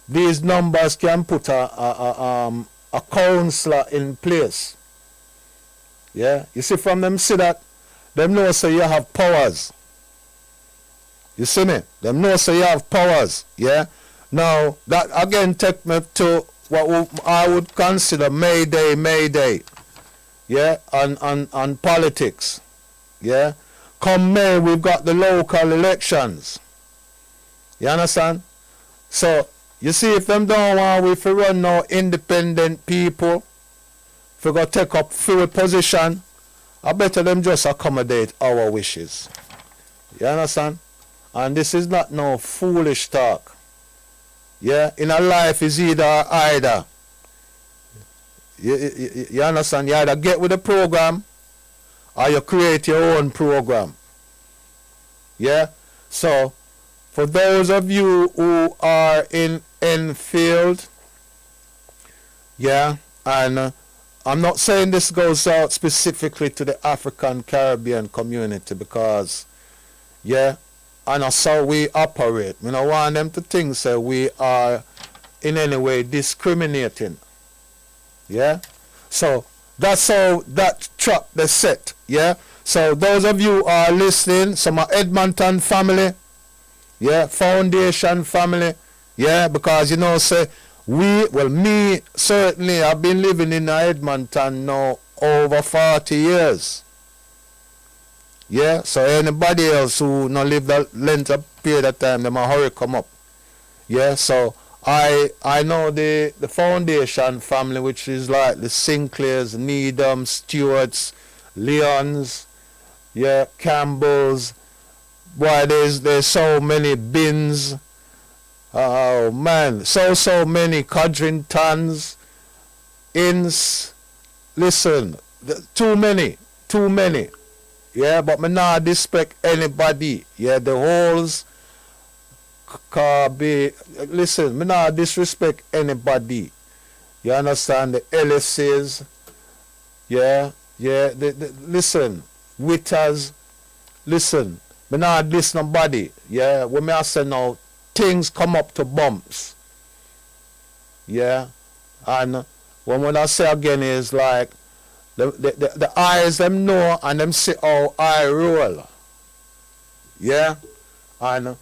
A: these numbers can put a counselor in place. Yeah, you see from them see that, them know say you have powers. You see me? Them know say you have powers. Yeah. Now that again take me to what I would consider Mayday. Yeah, on politics. Yeah. Come May, we've got the local elections. You understand? So you see, if them don't want we to run no independent people, if we go take up full position, I better them just accommodate our wishes. You understand? And this is not no foolish talk. Yeah, in a life is either or either. You understand? You either get with the program or you create your own program. Yeah? So, for those of you who are in Enfield, yeah, and I'm not saying this goes out specifically to the African Caribbean community because, yeah, and that's how we operate. We don't want them to think that we are in any way discriminating. Yeah? So that's how that trap they set. Yeah? So those of you who are listening, some are Edmonton family, yeah, Foundation family, yeah, because you know, say me certainly, I've been living in Edmonton now over 40 years. Yeah, so anybody else who not live that length of period of time, they might hurry come up. Yeah, so I know the Foundation family, which is like the Sinclairs, Needham, Stewarts, Leons, yeah, Campbells. Boy, there's so many Bins. Oh man, so many Codringtons, Inns. Listen, too many. Yeah, but me not disrespect anybody. Yeah, the holes can be. Listen, me not disrespect anybody. You understand? The Ellises. Yeah. Listen, Witters. Listen, me not diss nobody. Yeah, when me I say now, things come up to bumps. Yeah, and when I say again is like, the eyes them know and them see how I roll. Yeah? And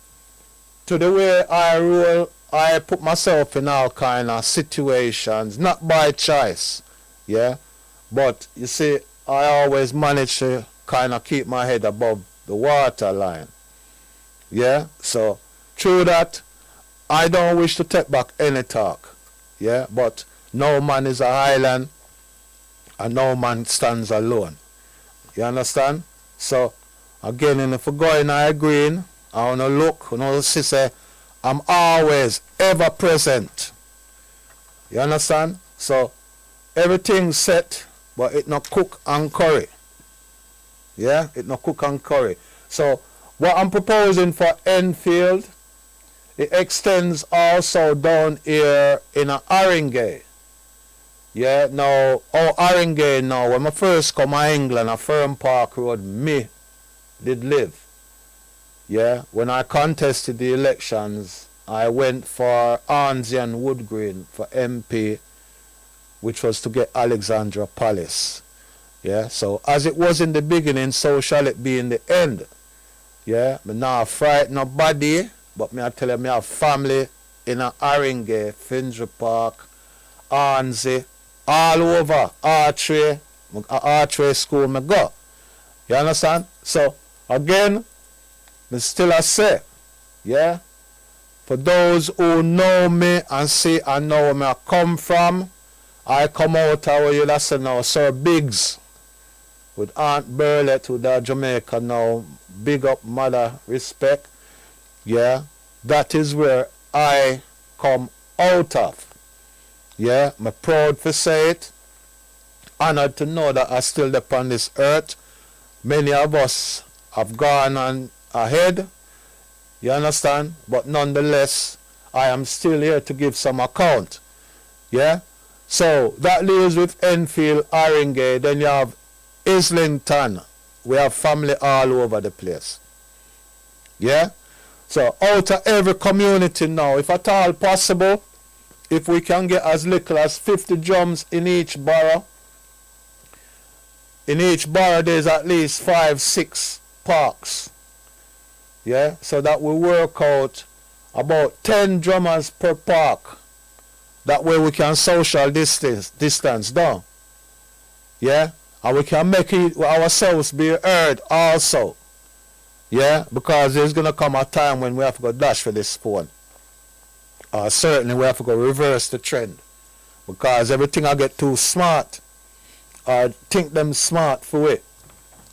A: to the way I roll, I put myself in all kind of situations, not by choice. Yeah? But you see, I always manage to kind of keep my head above the water line. Yeah? So through that, I don't wish to take back any talk. Yeah? But no man is an island. And no man stands alone. You understand? So, again, if we go in agreeing, I want to look, you know, say, I'm always, ever present. You understand? So, everything's set, but it not cook and curry. Yeah? It not cook and curry. So, what I'm proposing for Enfield, it extends also down here in a Haringey. Yeah, now, Haringey now, when I first come to England, a Fern Park Road, me did live. Yeah, when I contested the elections, I went for Arnsey and Woodgreen for MP, which was to get Alexandra Palace. Yeah, so as it was in the beginning, so shall it be in the end. Yeah, me not frighten nobody, but me I tell you, me have family in a Haringey, Finsbury Park, Arnsey, all over archery school me go. You understand? So again, me still I say, yeah, for those who know me and see and know where me I come from, I come out of where you listen now, Sir Biggs with Aunt Burlett with the Jamaica now, big up mother, respect. Yeah, that is where I come out of. Yeah, I'm proud to say it. Honored to know that I still upon this earth. Many of us have gone on ahead. You understand? But nonetheless, I am still here to give some account. Yeah? So, that leaves with Enfield, Haringey. Then you have Islington. We have family all over the place. Yeah? So, out of every community now, if at all possible, if we can get as little as 50 drums in each borough, in each borough there's at least 5-6 parks. Yeah, so that we work out about 10 drummers per park. That way we can social distance down. Yeah, and we can make it ourselves be heard also. Yeah, because there's gonna come a time when we have to go dash for this phone. Certainly we have to go reverse the trend. Because everything I get too smart. I think them smart for it.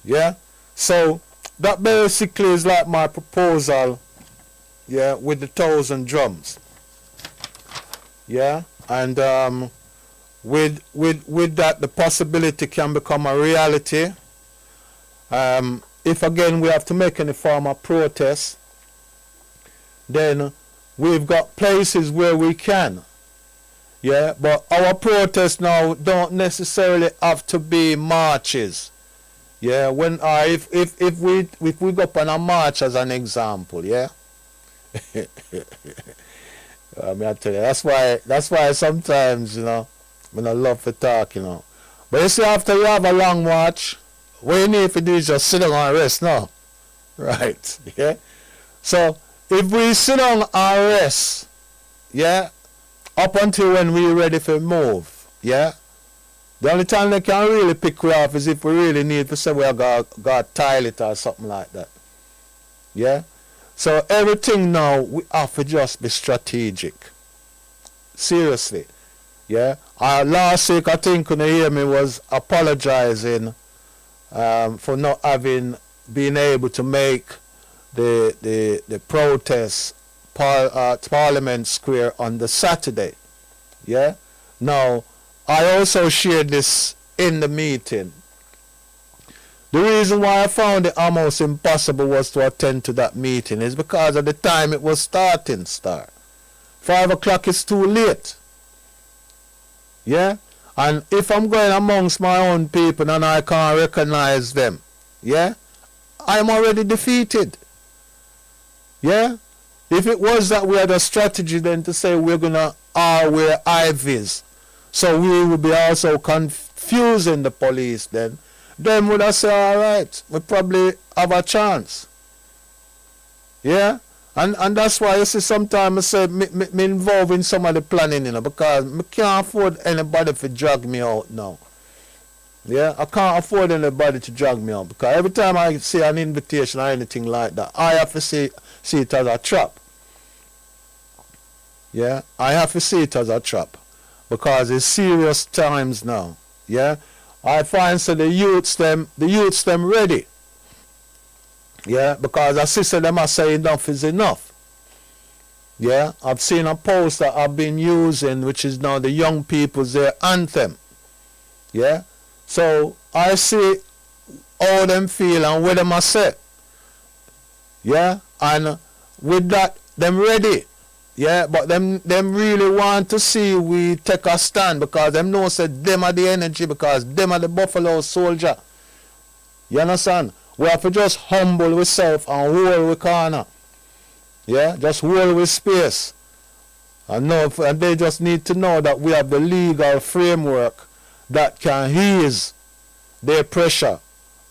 A: Yeah? So that basically is like my proposal, yeah, with the 1,000 drums. Yeah? And with that the possibility can become a reality. If again we have to make any form of protest, then we've got places where we can. Yeah, but our protests now don't necessarily have to be marches. Yeah, when if we go up on a march as an example, yeah. I mean, I tell you, that's why sometimes, you know, when I love to talk, you know. But you see, after you have a long march, what you need to do is just sit down and rest now. Right, yeah? So, if we sit down and rest, yeah, up until when we're ready for move, yeah, the only time they can really pick we off is if we really need to say we are got tile it or something like that. Yeah? So everything now we have to just be strategic. Seriously. Yeah? Last week I think when you hear me was apologizing for not having been able to make the protest Parliament Square on the Saturday. Yeah? Now I also shared this in the meeting. The reason why I found it almost impossible was to attend to that meeting is because of the time it was starting. 5 o'clock is too late. Yeah? And if I'm going amongst my own people and I can't recognize them, yeah, I'm already defeated. Yeah? If it was that we had a strategy then to say we're going to wear IVs, so we would be also confusing the police then would I say, alright, we probably have a chance. Yeah? And that's why you see sometimes I say me involved in some of the planning, you know, because I can't afford anybody to drag me out now. Yeah? I can't afford anybody to drag me out because every time I see an invitation or anything like that, I have to see it as a trap. Yeah? I have to see it as a trap. Because it's serious times now. Yeah? I find so the youths them ready. Yeah, because I see them I say enough is enough. Yeah, I've seen a post that I've been using which is now the young people's their anthem. Yeah? So I see how them feel and what them I say. Yeah? And with that them ready. Yeah, but them really want to see we take a stand because them know said them are the energy because them are the buffalo soldier. You understand? We have to just humble ourselves and hold with corner. Yeah, just hold with space. And they just need to know that we have the legal framework that can ease their pressure.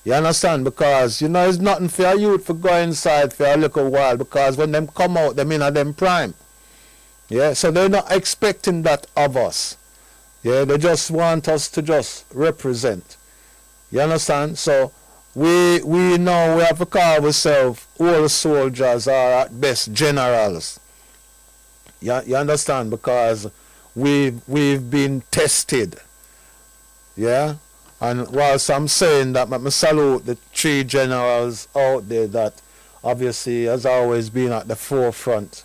A: You understand? Because, you know, it's nothing for a youth to go inside for a little while because when them come out, them in a them prime. Yeah, so they're not expecting that of us. Yeah, they just want us to just represent. You understand? So we know we have to call ourselves all soldiers or at best generals. You understand? Because we've been tested. Yeah? And whilst I'm saying that, I salute the 3 generals out there that obviously has always been at the forefront.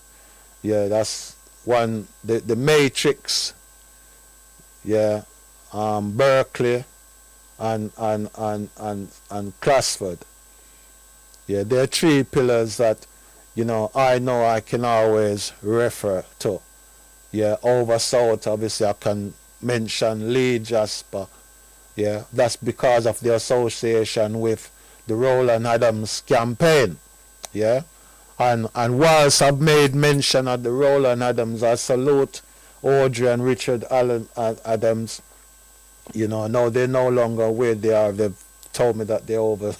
A: Yeah, that's one, the Matrix, yeah, Berkeley, and Clasford. Yeah, there are 3 pillars that, you know I can always refer to. Yeah, over south, obviously I can mention Lee Jasper. Yeah, that's because of the association with the Roland Adams campaign. Yeah. And whilst I've made mention of the Roland Adams, I salute Audrey and Richard Allen Adams. You know, now they're no longer where they are. They've told me that they're over.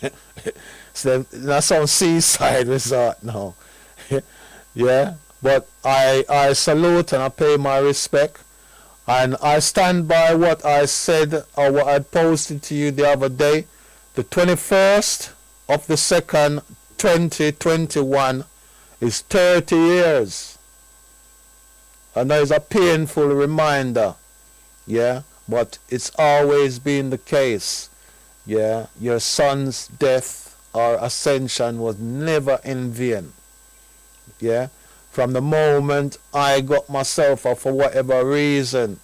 A: So that's on seaside resort now. Yeah, but I salute and I pay my respect, and I stand by what I said or what I posted to you the other day. The 21st of the 2nd, 2021 is 30 years. And that is a painful reminder. Yeah, but it's always been the case. Yeah, your son's death or ascension was never in vain. Yeah, from the moment I got myself, or for whatever reason,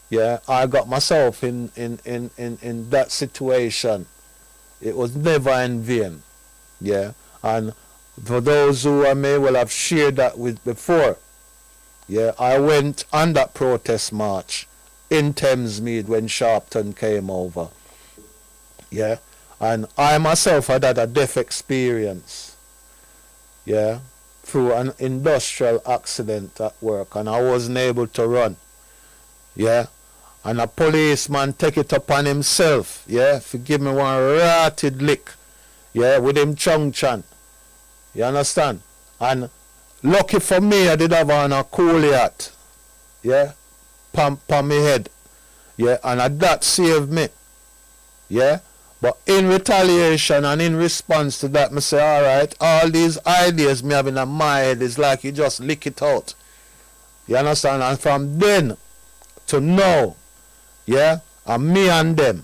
A: yeah, I got myself in that situation, it was never in vain. Yeah, and for those who I may well have shared that with before, yeah, I went on that protest march in Thamesmead when Sharpton came over. Yeah, and I myself had a death experience. Yeah, through an industrial accident at work, and I wasn't able to run. Yeah, and a policeman take it upon himself, yeah, to give me one ratted lick, yeah, with him chung-chan. You understand? And lucky for me, I did have on a coolie hat, yeah, pump on my head, yeah, and that saved me, yeah. But in retaliation and in response to that, me say, alright, all these ideas me have in my head is like you just lick it out. You understand? And from then to now, yeah, and me and them.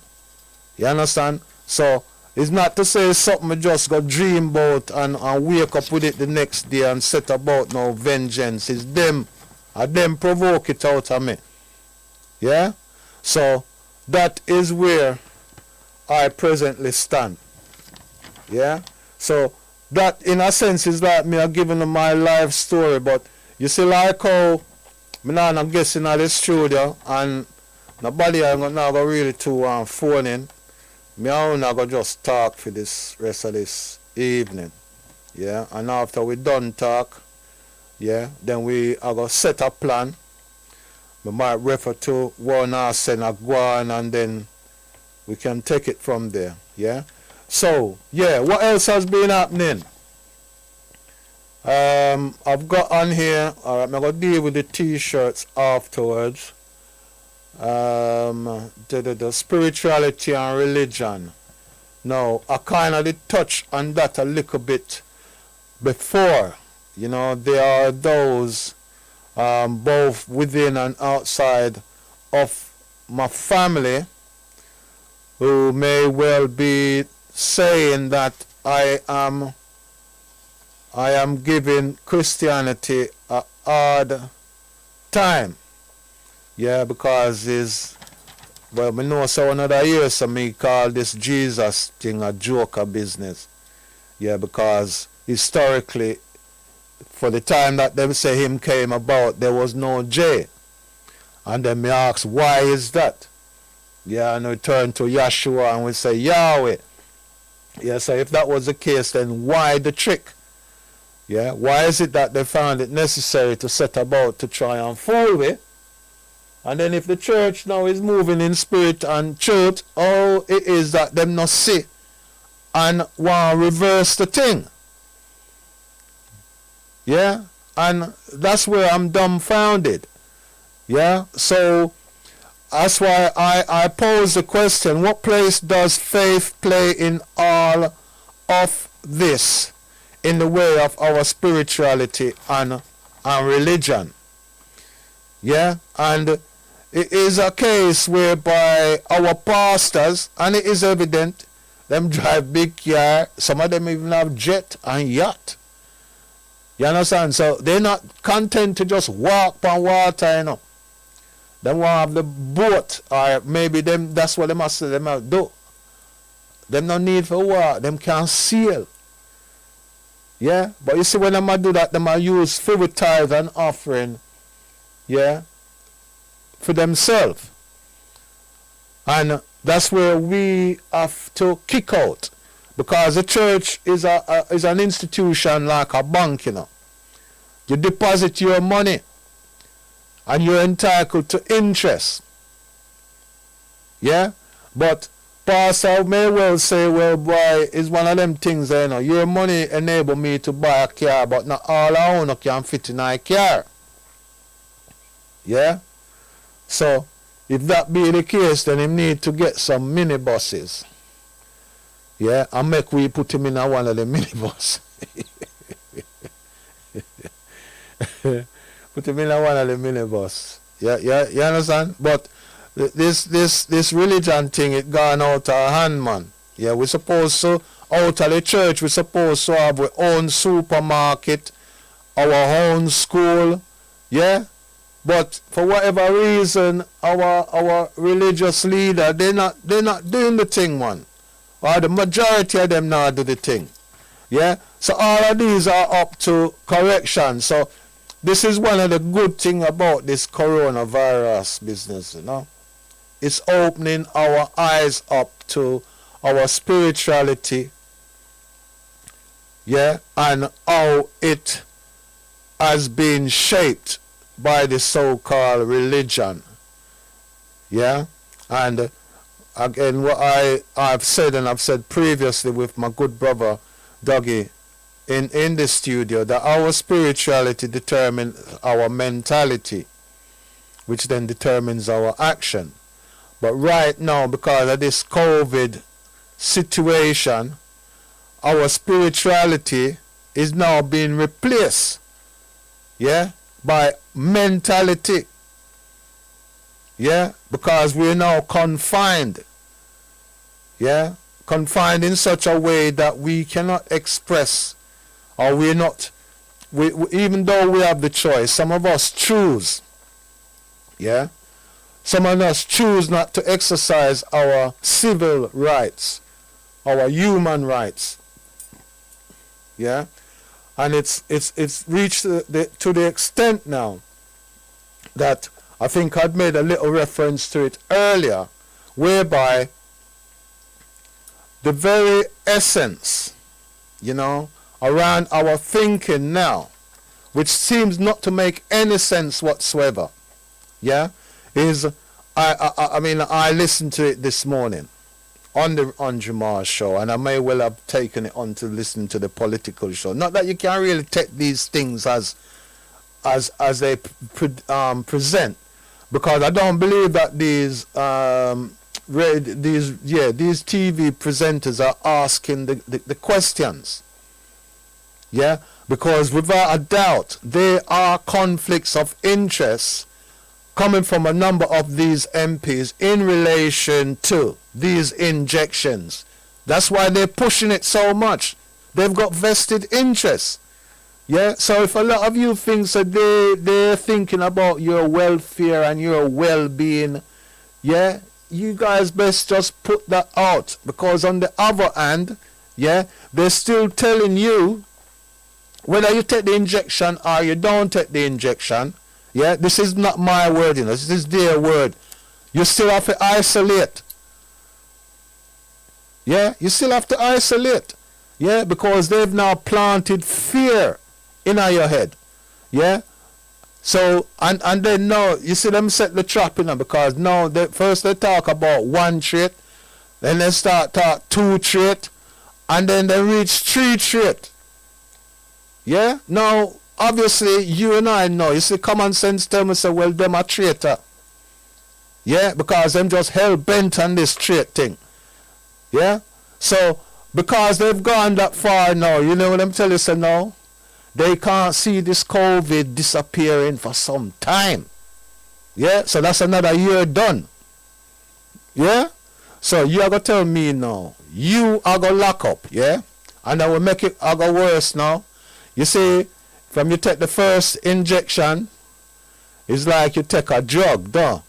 A: You understand? So it's not to say something I just go dream about and wake up with it the next day and set about no vengeance. It's them. And them provoke it out of me. Yeah? So that is where I presently stand. Yeah? So that in a sense is like me giving them my life story, but you see like how me now I'm guessing at the studio and nobody I'm not go really to phone in. Me and I go just talk for this rest of this evening. Yeah, and after we done talk, yeah, then we are gonna set a plan. We might refer to one or send a guan and then we can take it from there. Yeah. So yeah, what else has been happening? I've got on here. Alright, I'm gonna deal with the t-shirts afterwards. The spirituality and religion. Now, I kind of did touch on that a little bit before. You know, there are those both within and outside of my family who may well be saying that I am giving Christianity a hard time. Yeah, because well, me know so another year so me call this Jesus thing a joker business. Yeah, because historically, for the time that they say him came about, there was no J. And then me ask, why is that? Yeah, and we turn to Yeshua and we say Yahweh. Yeah, so if that was the case, then why the trick? Yeah, why is it that they found it necessary to set about to try and fool with? And then if the church now is moving in spirit and truth, oh, it is that them not see and want to reverse the thing. Yeah, and that's where I'm dumbfounded. Yeah, so that's why I pose the question, what place does faith play in all of this in the way of our spirituality and religion? Yeah, and it is a case whereby our pastors, and it is evident, them drive big car, some of them even have jet and yacht. You understand? So they're not content to just walk on water, you know. They want to have the boat, or maybe them that's what they must say them have do. Them no need for walk, them can sail. Yeah? But you see when them do that, them use free tithe and offering, yeah, for themselves. And that's where we have to kick out. Because the church is an institution like a bank, you know. You deposit your money and you're entitled to interest. Yeah? But Pastor may well say, well, boy, it's one of them things, your money enable me to buy a car, but not all I own can fit in a car. Yeah? So, if that be the case, then he need to get some minibuses. Yeah? And make we put him in one of the minibus. Put him in one of the minibus. Yeah, you understand? But this religion thing, it gone out of hand, man. Yeah, we supposed to, out of the church, we supposed to have our own supermarket, our own school, yeah? But for whatever reason, our religious leader, they're not doing the thing, man. Or the majority of them not do the thing. Yeah? So all of these are up to correction. So this is one of the good thing about this coronavirus business, It's opening our eyes up to our spirituality, yeah, and how it has been shaped by the so-called religion, yeah. And again, what I've said, and I've said previously with my good brother Dougie in the studio, that our spirituality determines our mentality, which then determines our action. But right now, because of this COVID situation, our spirituality is now being replaced, yeah, by mentality, yeah, because we're now confined, yeah, confined in such a way that we cannot express, or we're not, we even though we have the choice, some of us choose, yeah, some of us choose not to exercise our civil rights, our human rights, yeah. And it's reached to the extent now that I think I'd made a little reference to it earlier, whereby the very essence, around our thinking now, which seems not to make any sense whatsoever, yeah, is I listened to it this morning on Jamal's show, and I may well have taken it on to listen to the political show. Not that you can really take these things as they present, because I don't believe that these TV presenters are asking the questions. Yeah, because without a doubt there are conflicts of interest coming from a number of these MPs in relation to these injections. That's why they're pushing it so much. They've got vested interests. Yeah, so if a lot of you think that they're thinking about your welfare and your well-being, yeah, you guys best just put that out, because on the other hand, yeah, they're still telling you whether you take the injection or you don't take the injection. Yeah, this is not my word, this is their word. You still have to isolate. Yeah, you still have to isolate. Yeah, because they've now planted fear in your head. Yeah. So, and then now, you see them set the trap, because now first they talk about one trait, then they start talk 2 trait, and then they reach 3 trait. Yeah. Now, obviously, you and I know, you see, common sense tell me, say, well, them a traitor. Yeah, because them just hell-bent on this trait thing. Yeah? So, because they've gone that far now, you know what I'm telling you, say, now, they can't see this COVID disappearing for some time. Yeah? So, that's another year done. Yeah? So, you are going to tell me now, you are going to lock up, yeah? And I will make it go worse now. You see, from you take the first injection, it's like you take a drug, duh.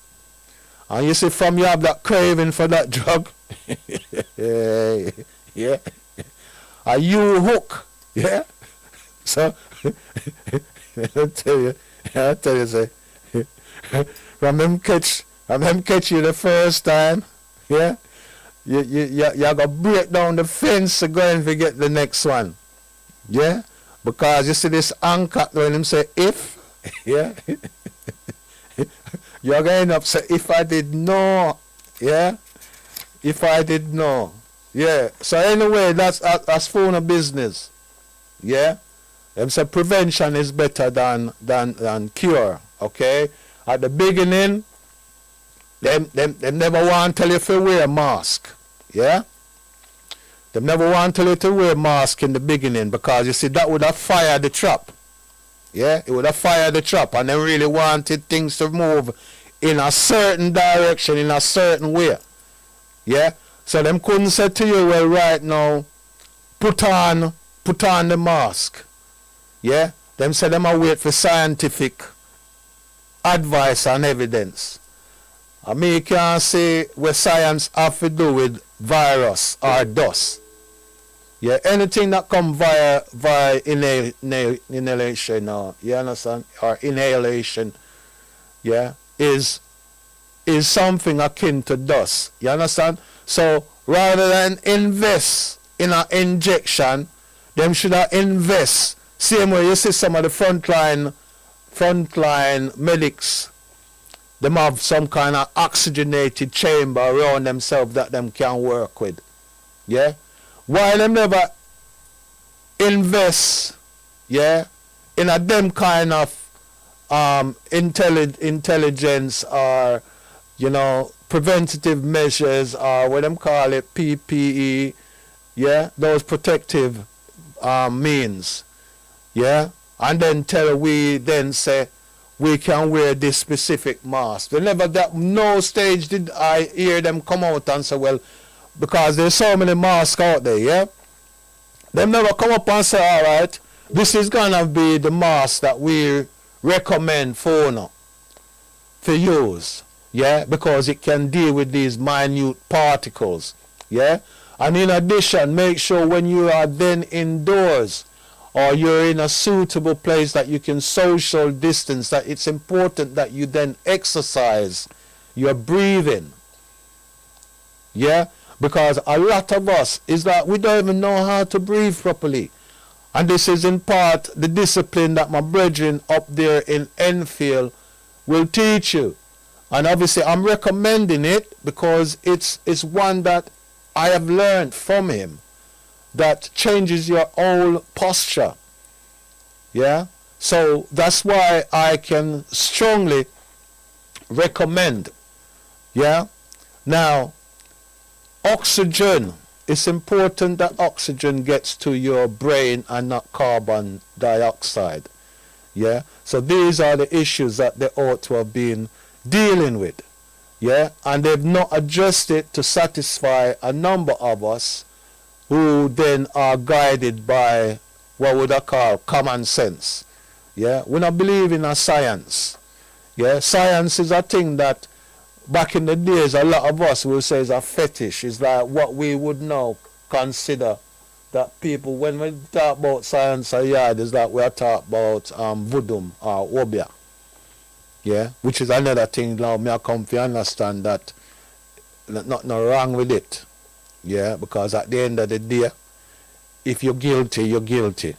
A: And you see, from you have that craving for that drug, yeah, and you hook, yeah. So, I tell you, say, from them catch you the first time, yeah, you gotta break down the fence to go and forget the next one, yeah. Because you see this anchor when him say if, yeah, you're going up say if I did know, yeah, If I did know. Yeah. So anyway, that's phone of business. Yeah. Them say prevention is better than cure. Okay. At the beginning, them never want to tell you to wear a mask. Yeah. Them never want to tell you to wear a mask in the beginning because you see that would have fired the trap. Yeah. It would have fired the trap, and they really wanted things to move in a certain direction, in a certain way. Yeah. So them couldn't say to you, well, right now, put on the mask. Yeah. Them say them a wait for scientific advice and evidence. And me can't say what science have to do with virus or dust. Yeah. Anything that come via inhalation, or you understand, or inhalation, yeah, is something akin to dust. You understand? So rather than invest in an injection, them should have invest. Same way you see some of the frontline medics, them have some kind of oxygenated chamber around themselves that them can work with. Yeah? Why them never invest, yeah, in a them kind of intelligence, or you know, preventative measures, or what them call it, PPE, yeah, those protective means, yeah, and then then say we can wear this specific mask. They never, that no stage did I hear them come out and say, well, because there's so many masks out there, yeah, them never come up and say, all right, this is gonna be the mask that we recommend for use. Yeah, because it can deal with these minute particles. Yeah, and in addition, make sure when you are then indoors or you're in a suitable place that you can social distance, that it's important that you then exercise your breathing. Yeah, because a lot of us is that we don't even know how to breathe properly. And this is in part the discipline that my brethren up there in Enfield will teach you. And obviously I'm recommending it because it's one that I have learned from him that changes your whole posture. Yeah? So that's why I can strongly recommend. Yeah? Now, oxygen. It's important that oxygen gets to your brain and not carbon dioxide. Yeah? So these are the issues that they ought to have been dealing with. Yeah? And they've not addressed it to satisfy a number of us who then are guided by what would I call common sense. Yeah? We don't believe in a science. Yeah? Science is a thing that back in the days a lot of us will say is a fetish. It's like what we would now consider that people, when we talk about science or yard, is that we are talking about voodoo or obia. Yeah, which is another thing now me I come to understand that nothing wrong with it. Yeah, because at the end of the day, if you're guilty, you're guilty.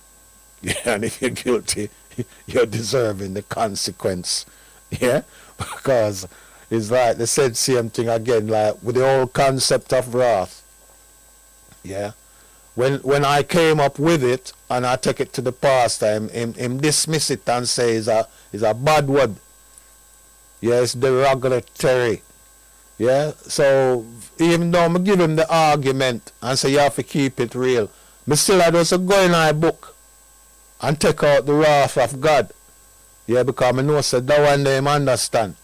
A: Yeah, and if you're guilty, you're deserving the consequence. Yeah, because it's like they said same thing again, like with the whole concept of wrath. Yeah, when I came up with it and I take it to the pastor, him dismiss it and say it's a bad word. Yeah, it's derogatory. Yeah, so even though I give him the argument and say you have to keep it real, but still I just go in my book and take out the wrath of God. Yeah, because I know that one day him understand.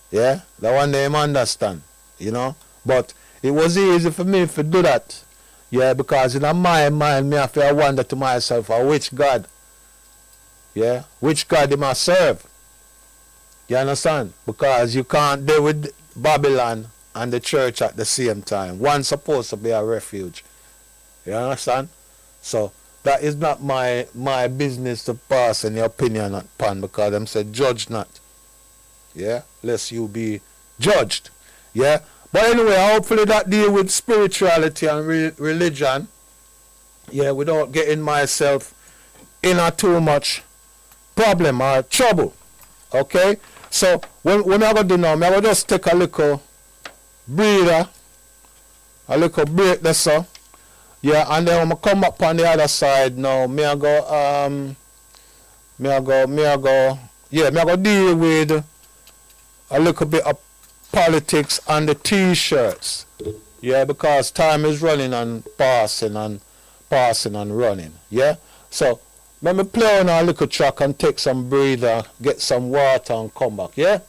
A: Yeah, that one day him understand. You know, but it was easy for me to do that. Yeah, because in my mind me have to wonder to myself, which God? Yeah, which God am I serve? You understand? Because you can't deal with Babylon and the church at the same time. One's supposed to be a refuge. You understand? So that is not my business to pass any opinion upon, because them said judge not. Yeah? Lest you be judged. Yeah? But anyway, hopefully that deal with spirituality and religion. Yeah, without getting myself in a too much problem or trouble. Okay? So, when I go do now, I will just take a little breather a little break there, so. Yeah, and then when I come up on the other side now, me I go deal with a little bit of politics and the t-shirts. Yeah, because time is running and passing and running. Yeah? So let me play on a little track and take some breather, get some water and come back. Yeah?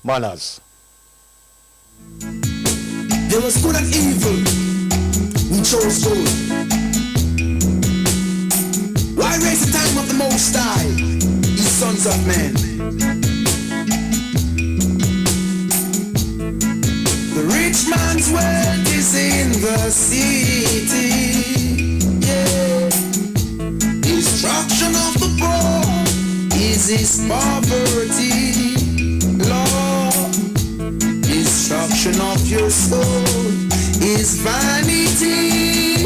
A: Manners.
B: There was good and evil. We chose good. Why raise the time of the Most High, ye sons of men? The rich man's wealth is in the city. Yeah. Destruction of the poor is his poverty. Lord, destruction of your soul is vanity.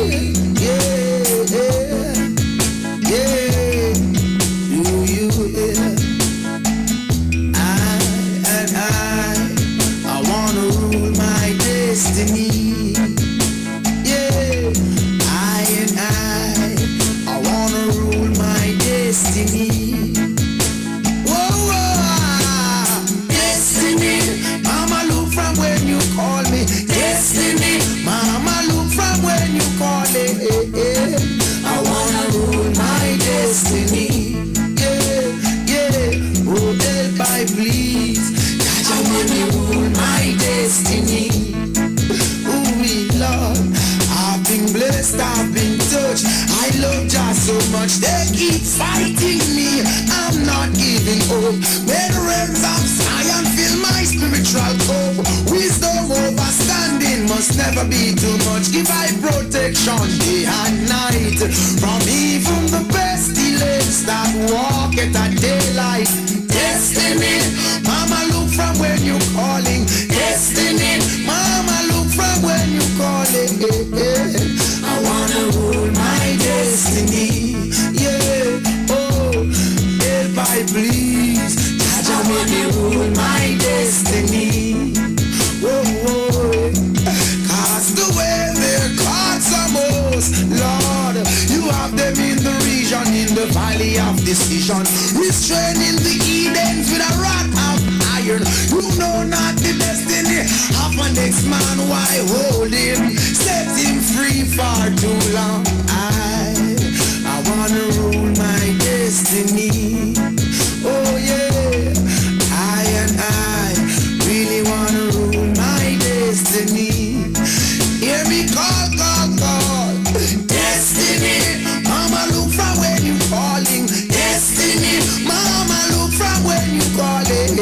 B: Yeah, yeah. Do you hear? I wanna rule my destiny. Yeah, I wanna rule my destiny. Whoa, whoa, destiny. Mama, look from when you call me. Destiny. Mama, look from when you call it. I wanna rule my destiny. Yeah. Oh, help I please. Jaja, let me rule my destiny. Oh, Lord, I've been blessed, I've been touched. I love Jah so much, they keep fighting me. I'm not giving up. May the realms of Zion fill my spiritual cup. Wisdom overstanding must never be too much. Give I protection day and night from even the pestilence that walk at a daylight. Destiny, Mama, look from when you calling. Destiny, Mama, look from when you calling. I wanna rule my destiny. Yeah, oh, help I please. Jaja, make me rule my destiny. Whoa, whoa. Cast away their cards most, Lord. You have them in the region, in the valley of decision, restraining the Edens with a rod of iron. You know not the destiny of a next man, why hold him? Set him free for too long. I wanna rule my destiny. Oh yeah, I really wanna rule my destiny. Hear me call, call, call. Destiny, Mama, look from when you calling. Destiny, Mama, look from when you calling.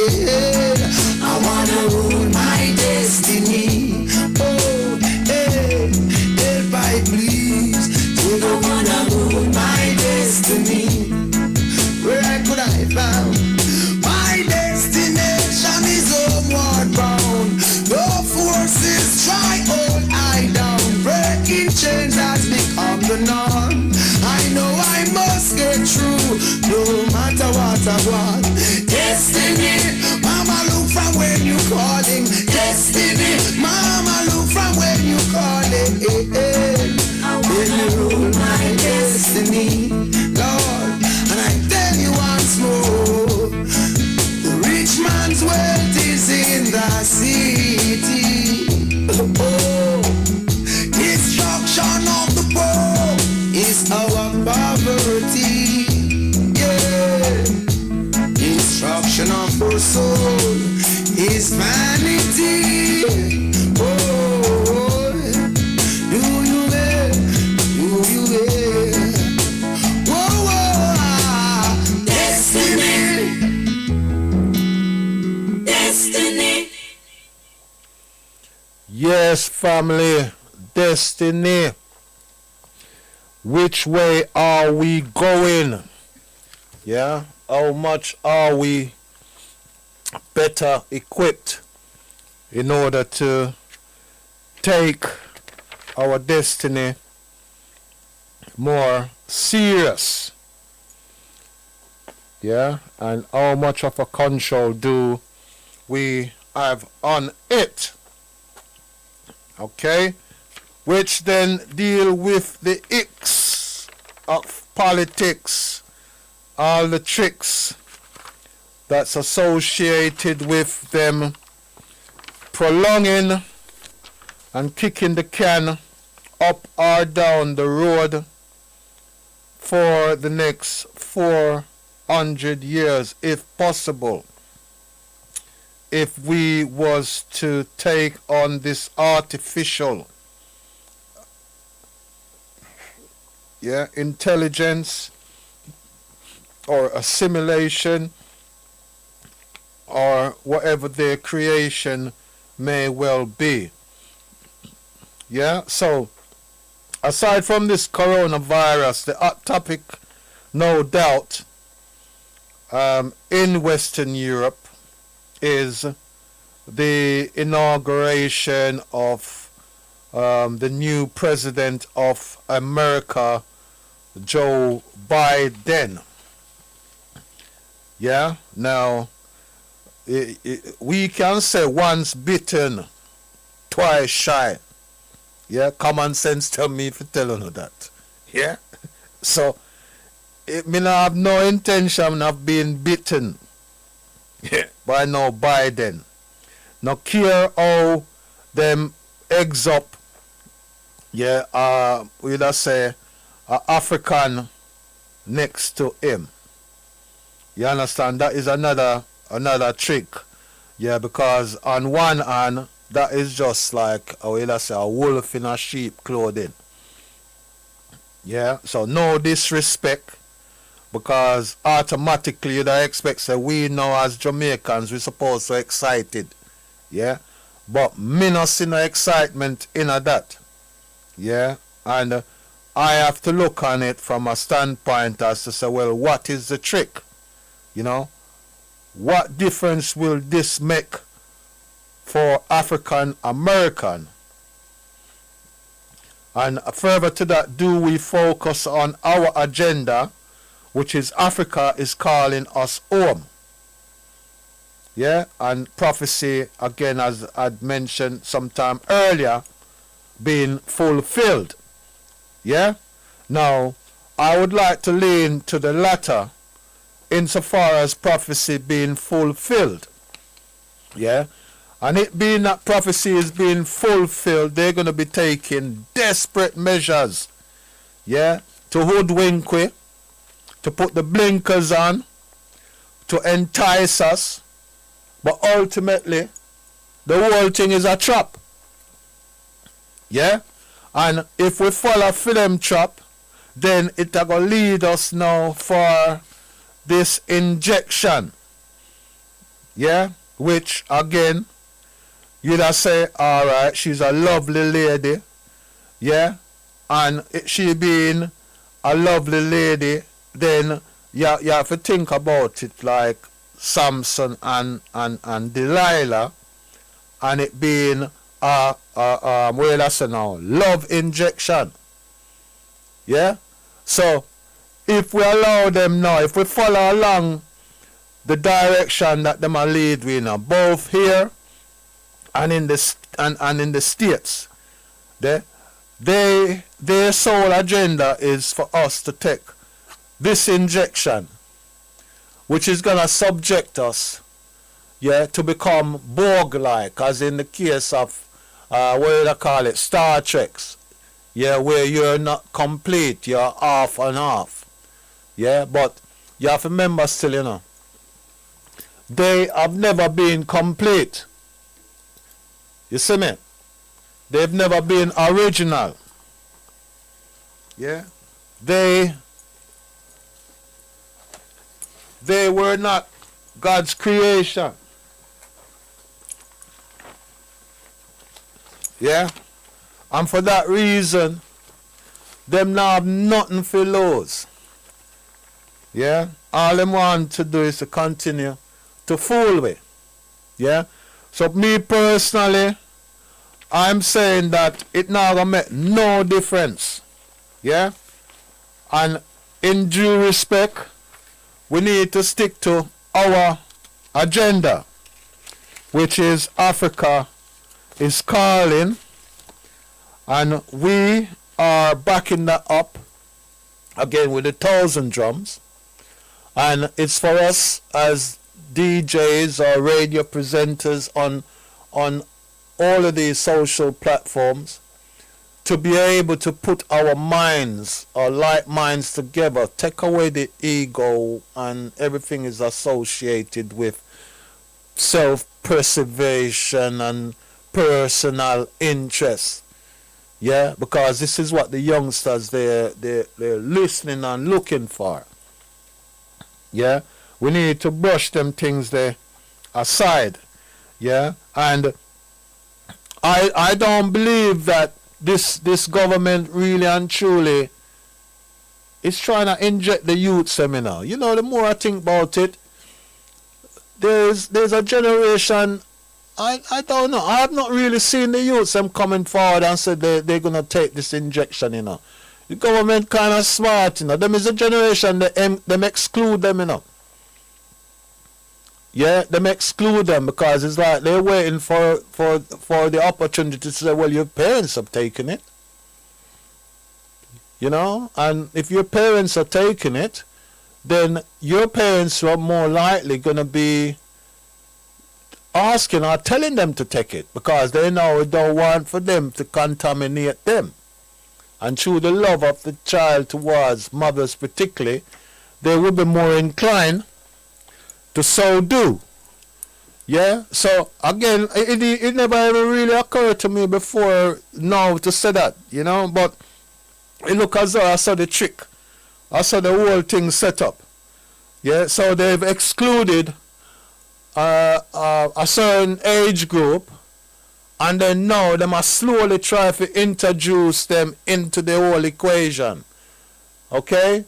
B: I wanna rule my destiny. Oh, hey, help I please. I wanna rule my destiny. Where could I found? My destination is homeward bound. No forces try hold I down. Breaking chains has become the norm. I know I must get through, no matter what I want. Destiny, Mama, look from when you calling. Destiny, Mama, look from when you calling. Let me rule my destiny, Lord. And I tell you once more, the rich man's wealth is in the city. Oh, destruction of the poor is our poverty. Yeah, destruction of our soul is vanity. Oh, do you hear? Do you hear? Whoa, whoa, destiny, destiny.
A: Yes, family, destiny. Which way are we going? Yeah, how much are we better equipped in order to take our destiny more serious? Yeah, and how much of a control do we have on it? Okay, which then deal with the icks of politics, all the tricks that's associated with them prolonging and kicking the can up or down the road for the next 400 years, if possible. If we was to take on this artificial intelligence or assimilation or whatever their creation may well be. So aside from this coronavirus, the hot topic, no doubt, in Western Europe is the inauguration of the new president of America, Joe Biden. Now, we can say once bitten, twice shy. Common sense tell me if you tell you that. So, me not have no intention of being bitten by no Biden. No care how them eggs up, we just say African next to him. You understand? That is another trick. Because on one hand, that is just like a wolf in a sheep clothing. So no disrespect, because automatically you don't expect that we know as Jamaicans we're supposed to be excited. But me not see no excitement in that. And I have to look on it from a standpoint as to say, well, what is the trick? What difference will this make for African American? And further to that, do we focus on our agenda, which is Africa is calling us home? And prophecy, again, as I'd mentioned sometime earlier, being fulfilled. Now, I would like to lean to the latter insofar as prophecy being fulfilled. And it being that prophecy is being fulfilled, they're going to be taking desperate measures, to hoodwink we, to put the blinkers on, to entice us. But ultimately, the whole thing is a trap. And if we follow for them trap, then it's going to lead us now for this injection. Which, again, you'd say, alright, she's a lovely lady. And she being a lovely lady, then you have to think about it like Samson and Delilah, and it being love injection. So if we allow them now, if we follow along the direction that them are lead we now, both here and in the in the States, their sole agenda is for us to take this injection, which is gonna subject us to become Borg-like, as in the case of what do they call it, Star Treks, where you're not complete, you're off and off. But you have to remember still, they have never been complete. You see me? They've never been original. They were not God's creation. And for that reason, them now have nothing for lose. All them want to do is to continue to fool with. So me personally, I'm saying that it now gonna make no difference. And in due respect, we need to stick to our agenda, which is Africa is calling, And we are backing that up again with 1,000 drums. And it's for us as DJs or radio presenters on all of these social platforms to be able to put our minds, our like minds together, take away the ego and everything is associated with self-preservation and personal interest. Yeah, because this is what the youngsters they're listening and looking for. Yeah, we need to brush them things there aside. Yeah, and I don't believe that this government really and truly is trying to inject the youth seminar. You know, the more I think about it, there's a generation. I don't know. I have not really seen the youths them coming forward and said they're gonna take this injection. You know, the government kind of smart. You know, them is a generation that them exclude them. You know. Yeah, them exclude them because it's like they're waiting for the opportunity to say, well, your parents have taken it. You know, and if your parents are taking it, then your parents are more likely going to be asking or telling them to take it because they know it don't want for them to contaminate them. And through the love of the child towards mothers particularly, they will be more inclined to so do. Yeah, so again, it never ever really occurred to me before now to say that, you know, but it look as though I saw the trick. I saw the whole thing set up. Yeah, so they've excluded a certain age group, and then now they must slowly try to introduce them into the whole equation. Okay?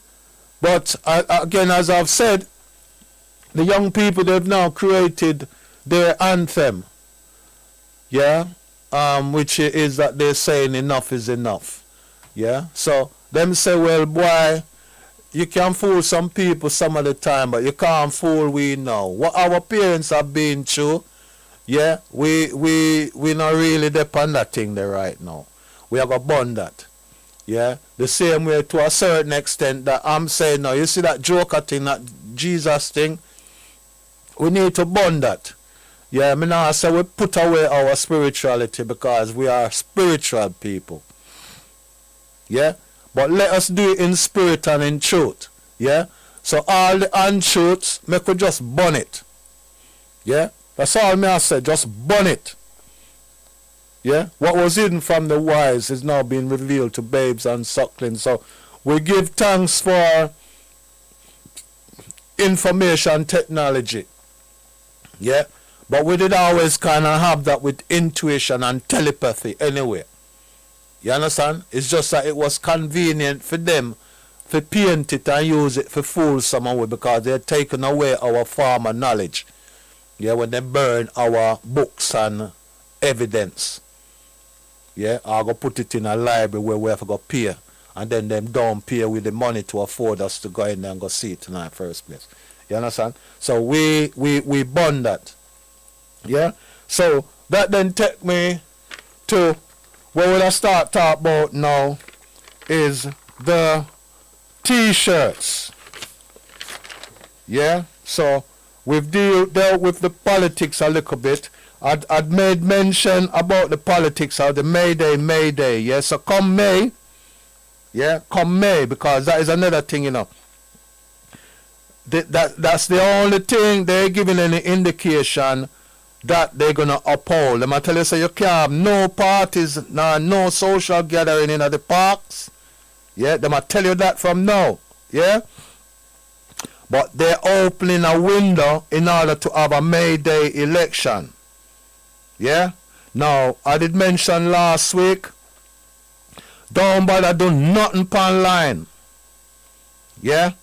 A: But again, as I've said, the young people, they've now created their anthem. Yeah? Which is that they're saying enough is enough. Yeah? So them say, well, boy, you can fool some people some of the time, but you can't fool we now. What our parents have been through, yeah, we not really depend that thing there right now. We have a bond that. Yeah? The same way to a certain extent that I'm saying now, you see that Joker thing, that Jesus thing, we need to bond that. Yeah, I mean, I say we put away our spirituality because we are spiritual people. Yeah? But let us do it in spirit and in truth. Yeah? So all the untruths, make we just burn it. Yeah? That's all me I say, just burn it. Yeah? What was hidden from the wise is now being revealed to babes and sucklings. So we give thanks for information technology. Yeah? But we did always kind of have that with intuition and telepathy anyway. You understand? It's just that it was convenient for them to paint it and use it for fool someone because they're taking away our former knowledge. Yeah, when they burn our books and evidence. Yeah, I'll go put it in a library where we have to go pay. And then them don't pay with the money to afford us to go in there and go see it in the first place. You understand? So we bond that. Yeah? So that then take me to what we'll start talk about now is the t-shirts. Yeah? So we've dealt with the politics a little bit. I'd made mention about the politics of the May Day. Yeah? So come May, yeah, come May, because that is another thing, you know. That's the only thing they're giving any indication that they're gonna uphold. Them I tell you, so you can't have no parties, no social gathering in the parks. Yeah, them I tell you that from now. Yeah, but they're opening a window in order to have a May Day election. Yeah. Now I did mention last week. Don't bother do nothing online. Yeah,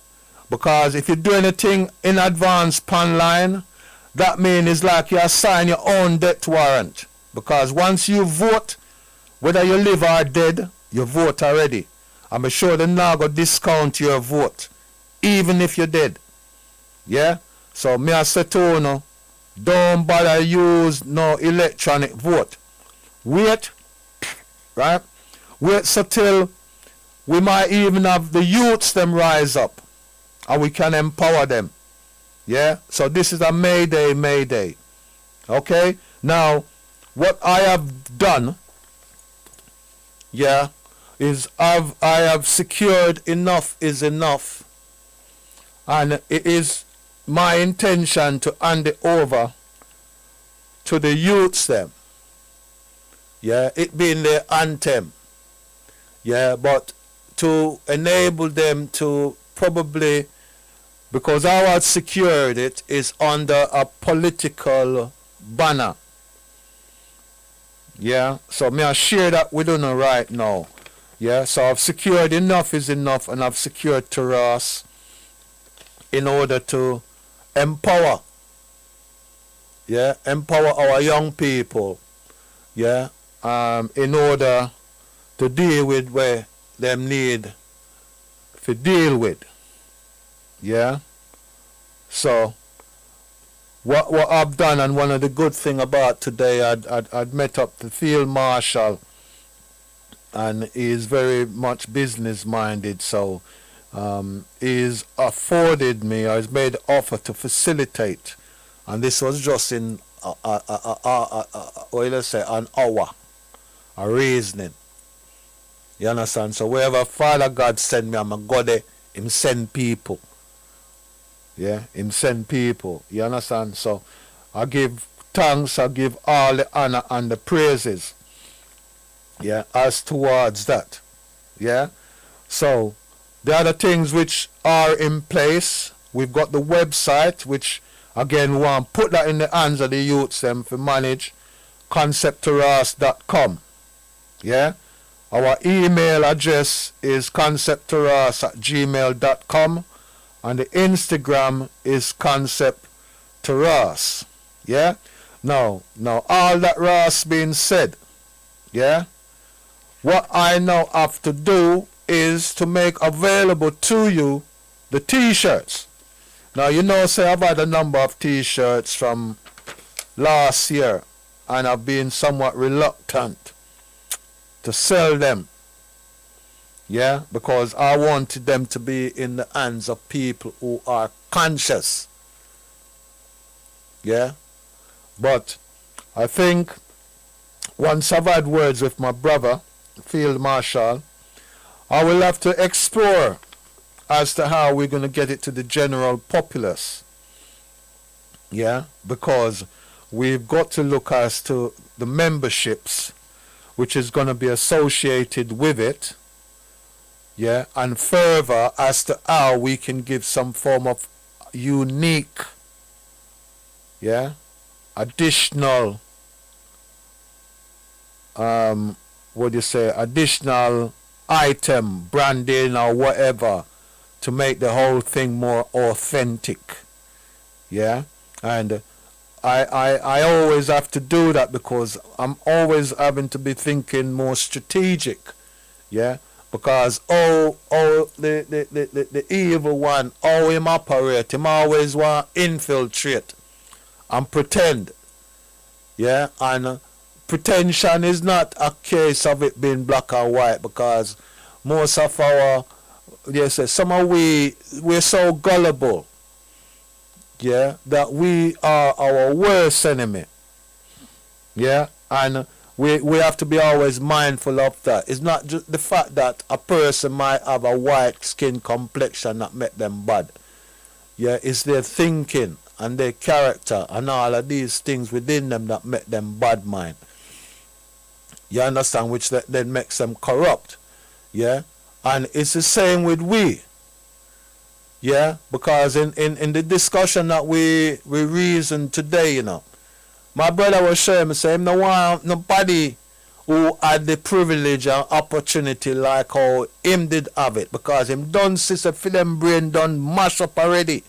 A: because if you do anything in advance online, that means it's like you sign your own death warrant. Because once you vote, whether you live or dead, you vote already. I'm sure they're not going to discount your vote, even if you're dead. Yeah? So me I say to you, don't bother use no electronic vote. Wait, right? Wait so till we might even have the youths them rise up and we can empower them. Yeah? So this is a Mayday, Mayday. Okay? Now, what I have done, yeah, is I have secured enough is enough. And it is my intention to hand it over to the youths them. Yeah, it being their anthem. Yeah, but to enable them to probably, because how I secured it is under a political banner. Yeah, so me I share that with you right now. Yeah, so I've secured enough is enough, and I've secured Taras in order to empower. Yeah, empower our young people. Yeah, in order to deal with where them need to deal with. Yeah. So what I've done, and one of the good thing about today, I'd met up the field marshal, and he is very much business minded. So he's afforded me, or he's made an offer to facilitate, and this was just in what let's say an hour, a reasoning. You understand? So wherever Father God send me, I'm a go there. Him send people. Yeah, him send people. You understand? So I give thanks, I give all the honor and the praises. Yeah, as towards that. Yeah. So the other things which are in place, we've got the website, which again we want to put that in the hands of the youths them to manage, conceptoras.com. Yeah. Our email address is conceptoras@gmail.com, and the Instagram is conceptoras. Yeah? Now all that Ras being said, yeah? What I now have to do is to make available to you the t-shirts. Now you know, say I've had a number of t-shirts from last year, and I've been somewhat reluctant to sell them. Yeah, because I wanted them to be in the hands of people who are conscious. Yeah. But I think once I've had words with my brother, Field Marshal, I will have to explore as to how we're going to get it to the general populace. Yeah, because we've got to look as to the memberships which is going to be associated with it. Yeah, and further as to how we can give some form of unique, yeah, additional, additional item, branding or whatever, to make the whole thing more authentic. Yeah, and I always have to do that because I'm always having to be thinking more strategic. Yeah, because the evil one, how him operate, him always want infiltrate and pretend. Yeah, and pretension is not a case of it being black or white, because most of our, yes, some of we're so gullible. Yeah, that we are our worst enemy. Yeah, and we have to be always mindful of that. It's not just the fact that a person might have a white skin complexion that make them bad. Yeah, it's their thinking and their character and all of these things within them that make them bad mind. You understand? Which then makes them corrupt. Yeah, and it's the same with we. Yeah, because in the discussion that we reasoned today, you know, my brother was showing me saying no want nobody who had the privilege and opportunity like how him did have it, because him done sister for them brain done mash up already.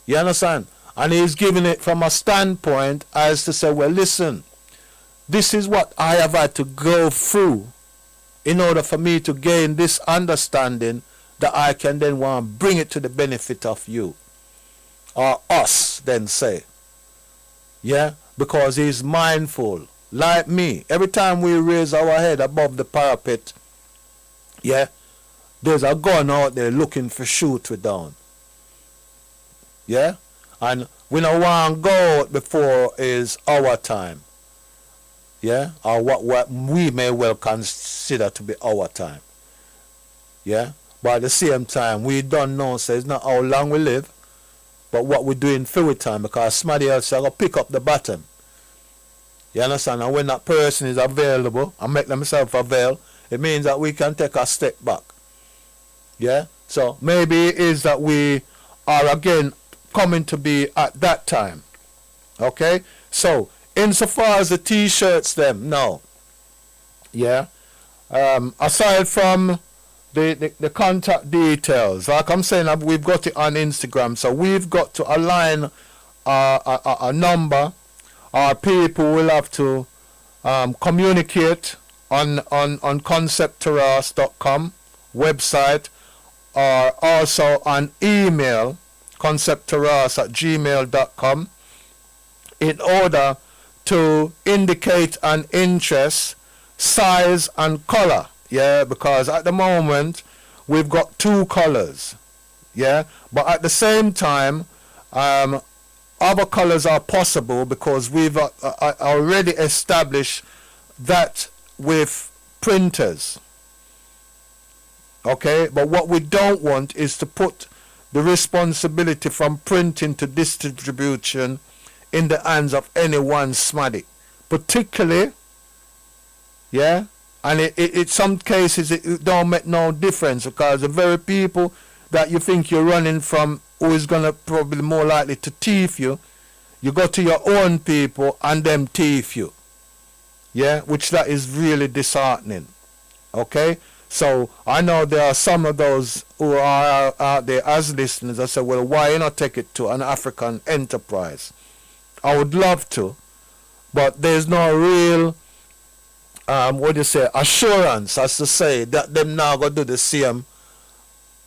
A: You understand? And he's giving it from a standpoint as to say, well, listen, this is what I have had to go through in order for me to gain this understanding that I can then want to bring it to the benefit of you. Or us, then say. Yeah? Because he's mindful like me. Every time we raise our head above the parapet, yeah, there's a gun out there looking for shoot we down. Yeah? And we don't want to go out before is our time. Yeah? Or what we may well consider to be our time. Yeah? But at the same time, we don't know, so it's not how long we live, but what we're doing for our time, because somebody else is going to pick up the baton. You understand? And when that person is available and make themselves avail, it means that we can take a step back. Yeah? So maybe it is that we are again coming to be at that time. Okay? So, insofar as the t-shirts them now, yeah, aside from the contact details, like I'm saying, we've got it on Instagram, so we've got to align a number. Our people will have to communicate on conceptterras.com website, or also on email conceptterras@gmail.com, in order to indicate an interest, size and color. Yeah, because at the moment we've got 2 colors. Yeah, but at the same time, other colors are possible because we've already established that with printers. Okay, but what we don't want is to put the responsibility from printing to distribution in the hands of any one smaddy, particularly, yeah, and it some cases it don't make no difference, because the very people that you think you're running from, who is gonna probably more likely to thief you, you go to your own people and them thief you, yeah, which that is really disheartening. Okay, so I know there are some of those who are out there as listeners. I say, well, why not take it to an African enterprise? I would love to, but there's no real, assurance, as to say that them now go do the same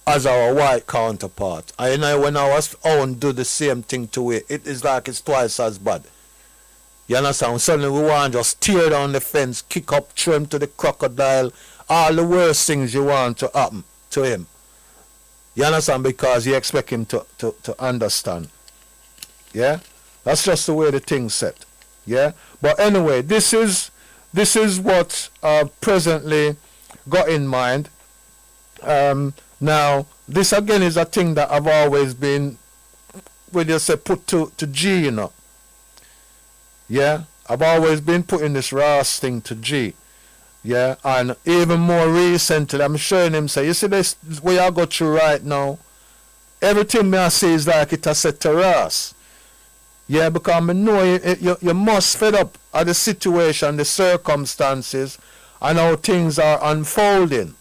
A: as our white counterpart. I know when our own do the same thing to it, it is like it's twice as bad. You understand? Suddenly we want to just tear down the fence, kick up, trim to the crocodile, all the worst things you want to happen to him. You understand? Because you expect him to understand. Yeah? That's just the way the thing's set. Yeah? But anyway, this is what presently got in mind. Now, this again is a thing that I've always been, put to G, you know. Yeah? I've always been putting this Ras thing to G. Yeah, and even more recently, I'm showing him, say, you see this way I go through right now? Everything me I say is like it has said to Ras. Yeah, because I know you must fed up at the situation, the circumstances, and how things are unfolding.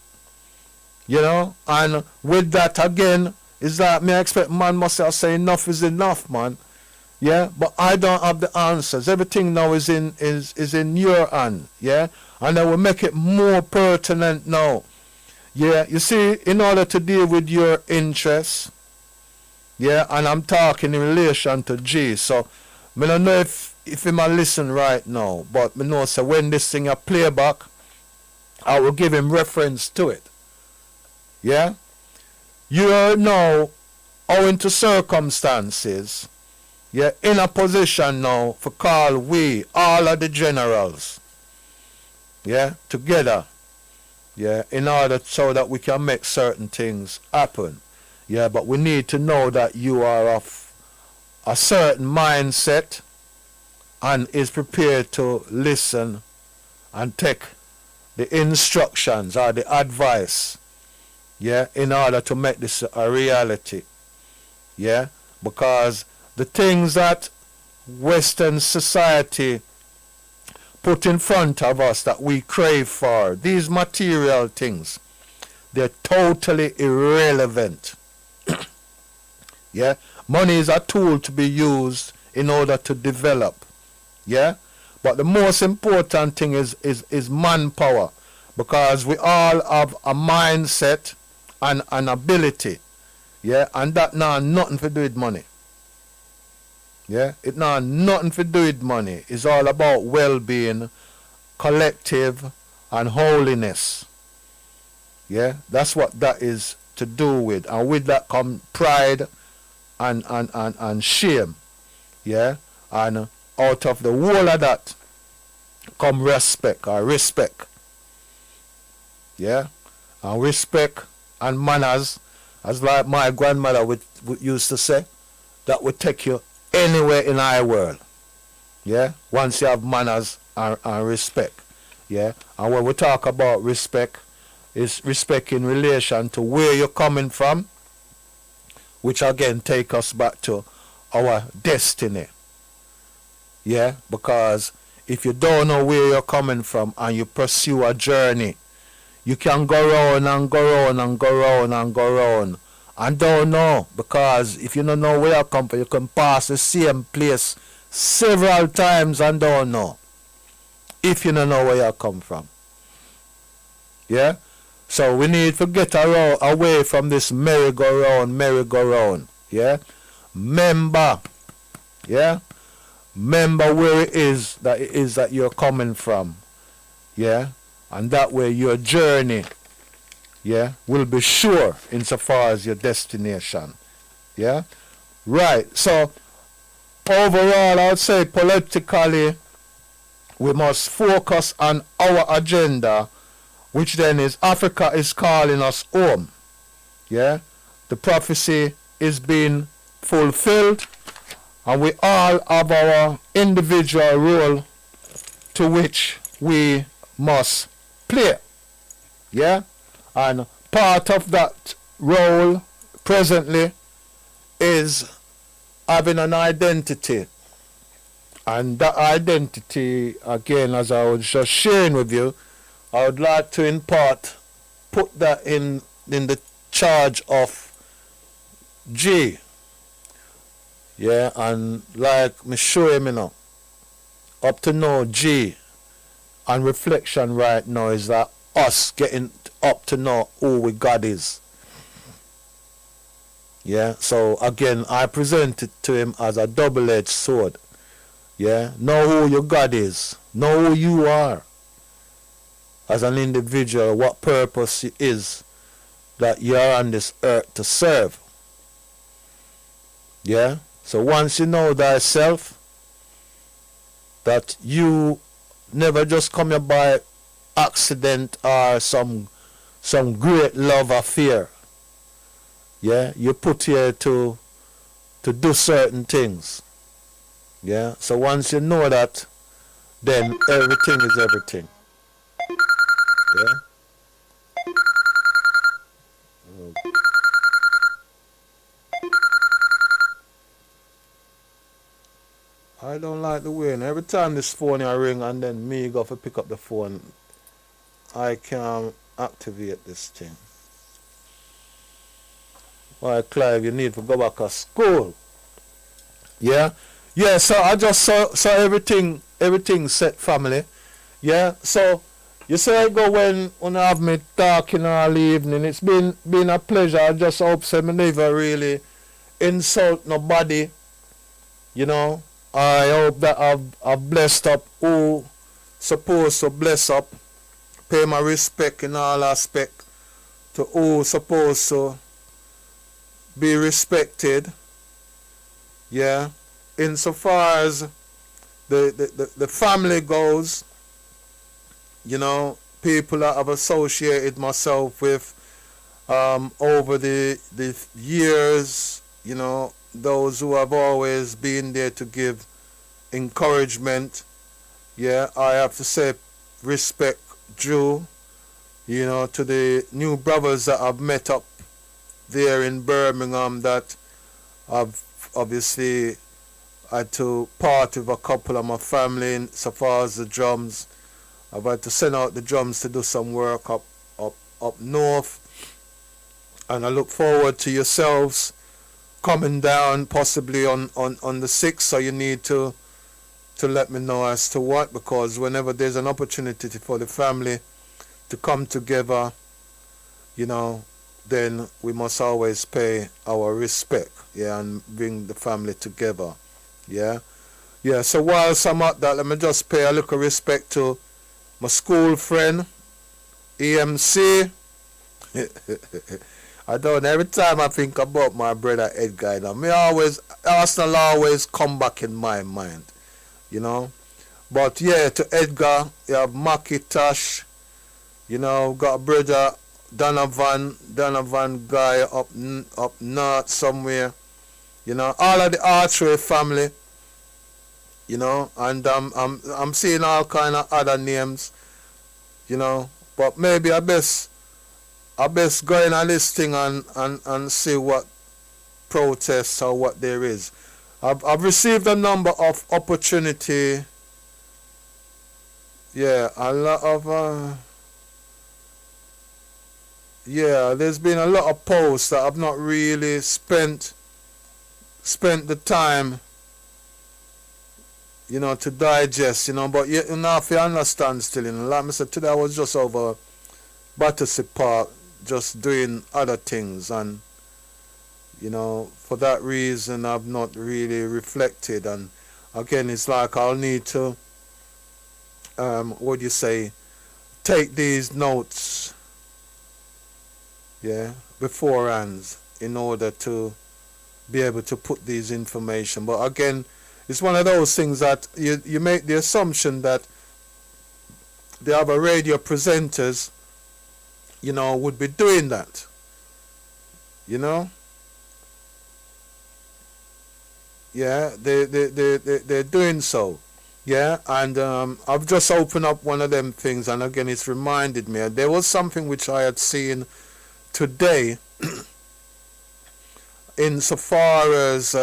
A: You know, and with that again, is that me I expect man must say enough is enough, man. Yeah, but I don't have the answers. Everything now is in your hand. Yeah, and I will make it more pertinent now. Yeah, you see, in order to deal with your interests, yeah, and I'm talking in relation to G, so I don't know if you might listen right now, but I know so when this thing I play back, I will give him reference to it. Yeah, you are now owing to circumstances, yeah, in a position now for call we all of the generals, yeah, together, yeah, in order so that we can make certain things happen. Yeah, but we need to know that you are of a certain mindset and is prepared to listen and take the instructions or the advice, yeah, in order to make this a reality. Yeah, because the things that Western society put in front of us that we crave for, these material things, they're totally irrelevant. Yeah, money is a tool to be used in order to develop. Yeah, but the most important thing is manpower, because we all have a mindset and an ability. Yeah, and that now nothing to do with money. Yeah, it not nothing to do with money. It's all about well-being, collective, and holiness. Yeah, that's what that is to do with, and with that come pride and shame. Yeah, and out of the whole of that come respect or respect. Yeah, and respect and manners, as like my grandmother would used to say, that would take you anywhere in our world. Yeah, once you have manners and respect. Yeah, and when we talk about respect, it's respect in relation to where you're coming from, which again take us back to our destiny. Yeah, because if you don't know where you're coming from and you pursue a journey, you can go round and go round and go round and go round and don't know, because if you don't know where you come from, you can pass the same place several times and don't know if you don't know where you come from. Yeah, so we need to get away from this merry-go-round. Yeah, remember. Yeah, remember where it is that you're coming from. Yeah, and that way your journey, yeah, will be sure insofar as your destination. Yeah, right. So overall, I would say politically, we must focus on our agenda, which then is Africa is calling us home. Yeah, the prophecy is being fulfilled, and we all have our individual role to which we must play. Yeah, and part of that role presently is having an identity. And that identity, again, as I was just sharing with you, I would like to in part put that in the charge of G. Yeah, and like me show him, up to now G and reflection right now is that us getting up to know who we God is. Yeah, so again, I present it to him as a double-edged sword. Yeah, know who your God is. Know who you are as an individual, what purpose it is that you are on this earth to serve. Yeah, so once you know thyself, that you never just come here by accident or some great love affair. Yeah, you put here to do certain things. Yeah, so once you know that, then everything is everything. Yeah. I don't like the way, and every time this phone I ring and then me go to pick up the phone, I can activate this thing. Why, Clive, you need to go back to school. Yeah? Yeah, so I just saw everything set, family. Yeah, so you say I go when I have me talking all evening. It's been a pleasure. I just hope so me never really insult nobody. You know, I hope that I've blessed up who supposed to bless up. Pay my respect in all aspect to who supposed to be respected. Yeah, insofar as the family goes, you know, people that I've associated myself with over the years, you know, those who have always been there to give encouragement. Yeah, I have to say respect due, you know, to the new brothers that I've met up there in Birmingham that I've obviously had to part with a couple of my family in so far as the drums. I've had to send out the drums to do some work up north, and I look forward to yourselves coming down possibly on the 6th, so you need to let me know as to what, because whenever there's an opportunity for the family to come together, you know, then we must always pay our respect, yeah, and bring the family together. Yeah. Yeah, so whilst I'm at that, let me just pay a little respect to my school friend, EMC. I don't know, every time I think about my brother Edgar, Arsenal always come back in my mind, you know. But yeah, to Edgar, you have Makitash, got a brother Donovan guy up north somewhere, all of the Archway family, and I'm seeing all kind of other names, but maybe I best go in on this thing and see what protests or what there is. I've received a number of opportunity. Yeah, a lot of there's been a lot of posts that I've not really spent the time, to digest, but you have to understand still, like I said, today I was just over Battersea Park just doing other things, and for that reason I've not really reflected, and again it's like I'll need to what do you say, take these notes, beforehand, in order to be able to put these information. But again, it's one of those things that you make the assumption that the other radio presenters, would be doing that. Yeah, they're doing so. Yeah, and I've just opened up one of them things, and again it's reminded me. There was something which I had seen today insofar as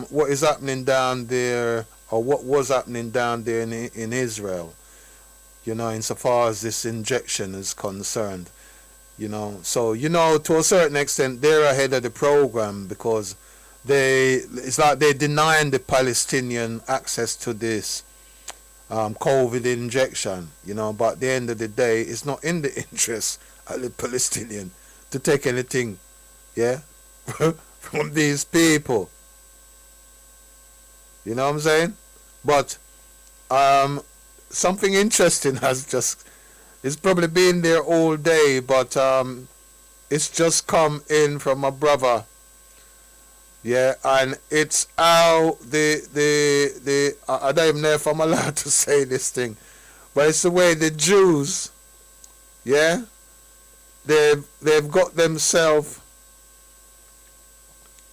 A: what is happening down there, or what was happening down there in Israel, insofar as this injection is concerned. So to a certain extent they're ahead of the program, because it's like they're denying the Palestinian access to this COVID injection, but at the end of the day it's not in the interest of the Palestinian to take anything, from these people. You know what I'm saying? But something interesting it's probably been there all day, but it's just come in from my brother. Yeah, and it's how I don't even know if I'm allowed to say this thing, but it's the way the Jews, they've got themselves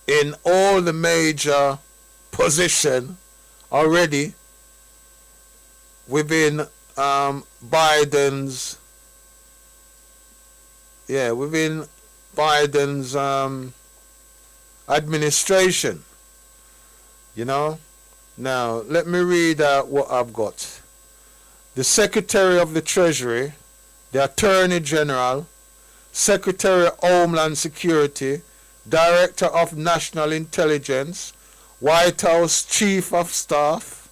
A: in all the major position already within Biden's administration. Now let me read out what I've got. The Secretary of the Treasury, the Attorney General, Secretary of Homeland Security, Director of National Intelligence, White House Chief of Staff,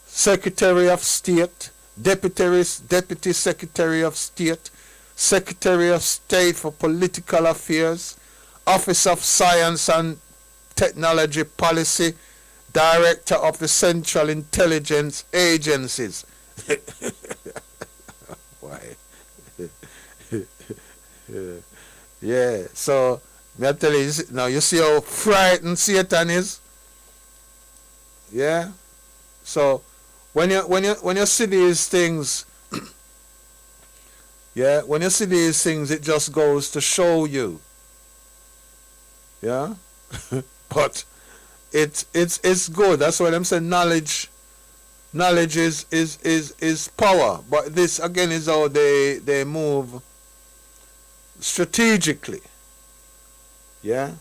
A: Secretary of State, Deputy Secretary of State, Secretary of State for Political Affairs, Office of Science and Technology Policy, Director of the Central Intelligence Agencies. Why? Yeah, so me I tell you now, you see how frightened Satan is? Yeah? So when you see these things, when you see these things, it just goes to show you. Yeah? But it's good. That's why I'm saying knowledge is power. But this again is how they move strategically. Yeah?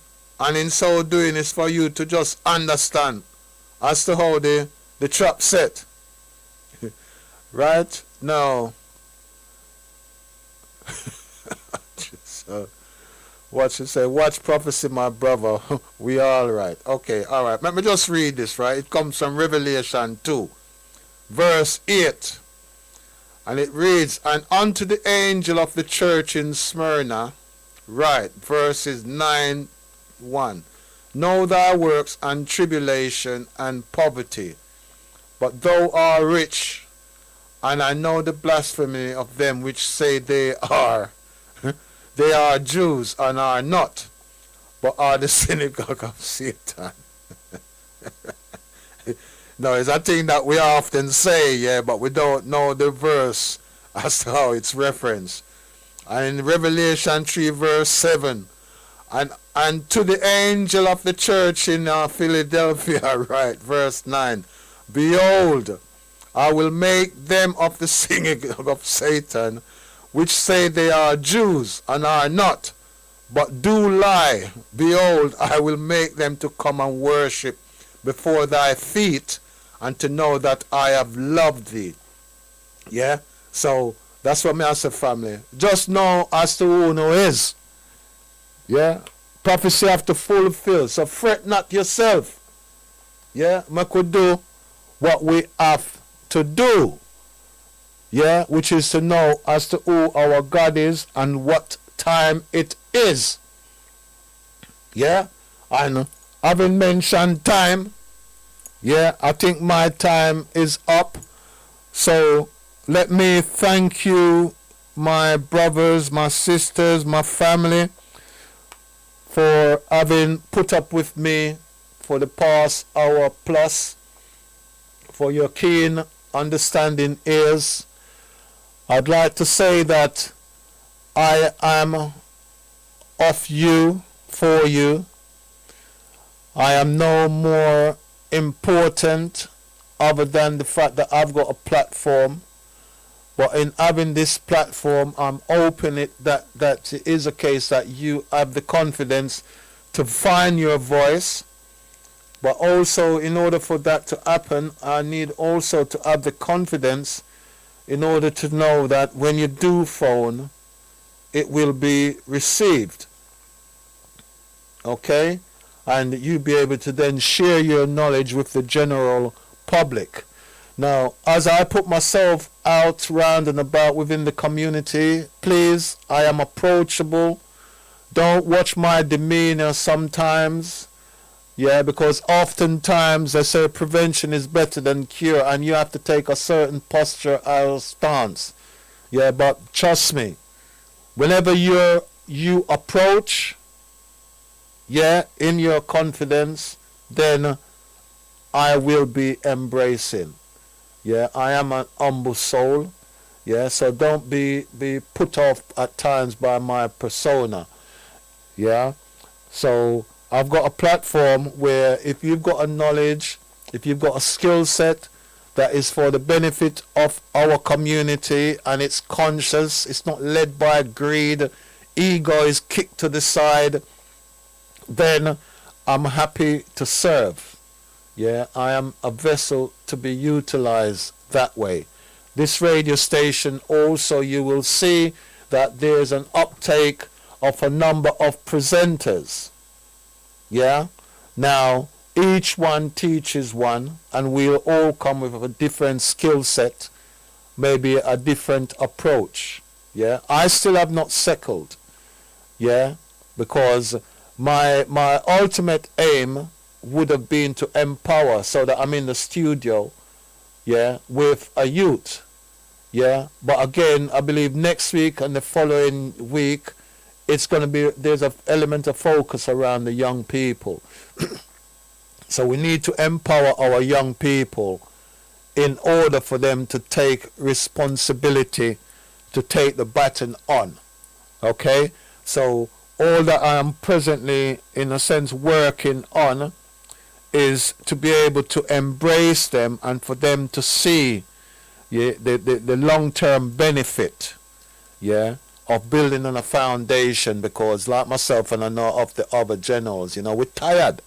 A: And in so doing is for you to just understand as to how the trap set. Right? Now so, what you say? Watch prophecy, my brother. We all right. Okay, all right. Let me just read this, right? It comes from Revelation 2, verse 8. And it reads, and unto the angel of the church in Smyrna, right, verses 9, 1. know thy works and tribulation and poverty, but thou art rich, and I know the blasphemy of them which say they are Jews and are not, but are the synagogue of Satan. No, it's a thing that we often say, yeah, but we don't know the verse as to how it's referenced. And in Revelation 3 verse 7, and to the angel of the church in Philadelphia, right, verse 9, behold, I will make them of the synagogue of Satan, which say they are Jews and are not, but do lie. Behold, I will make them to come and worship before thy feet, and to know that I have loved thee. Yeah? So, that's what me as a family. Just know as to who no is. Yeah? Prophecy have to fulfill. So fret not yourself. Yeah? We could do what we have to do. Yeah? Which is to know as to who our God is and what time it is. Yeah? And having mentioned time, yeah, I think my time is up. So let me thank you, my brothers, my sisters, my family, for having put up with me for the past hour plus, for your keen understanding ears. I'd like to say that I am of you, for you. I am no more important other than the fact that I've got a platform. But in having this platform, I'm hoping that it is a case that you have the confidence to find your voice. But also, in order for that to happen, I need also to have the confidence in order to know that when you do phone, it will be received. Okay? And you be able to then share your knowledge with the general public. Now, as I put myself out round and about within the community, please, I am approachable. Don't watch my demeanor sometimes. Yeah, because oftentimes they say prevention is better than cure, and you have to take a certain posture or stance. Yeah, but trust me, whenever you approach, yeah, in your confidence, then I will be embracing. Yeah, I am an humble soul. Yeah, so don't be put off at times by my persona. Yeah, so I've got a platform where if you've got a knowledge, if you've got a skill set that is for the benefit of our community and it's conscious, it's not led by greed, ego is kicked to the side, then I'm happy to serve. Yeah, I am a vessel to be utilized that way. This radio station also, you will see that there's an uptake of a number of presenters. Yeah, now each one teaches one, and we'll all come with a different skill set, maybe a different approach. Yeah, I still have not settled. Yeah, because my ultimate aim would have been to empower, so that I'm in the studio, yeah, with a youth. Yeah, but again, I believe next week and the following week, it's going to be, there's an element of focus around the young people. So we need to empower our young people in order for them to take responsibility, to take the baton on. Okay, so all that I am presently, in a sense, working on is to be able to embrace them and for them to see, yeah, the long-term benefit, yeah, of building on a foundation. Because like myself and I know of the other generals, we're tired.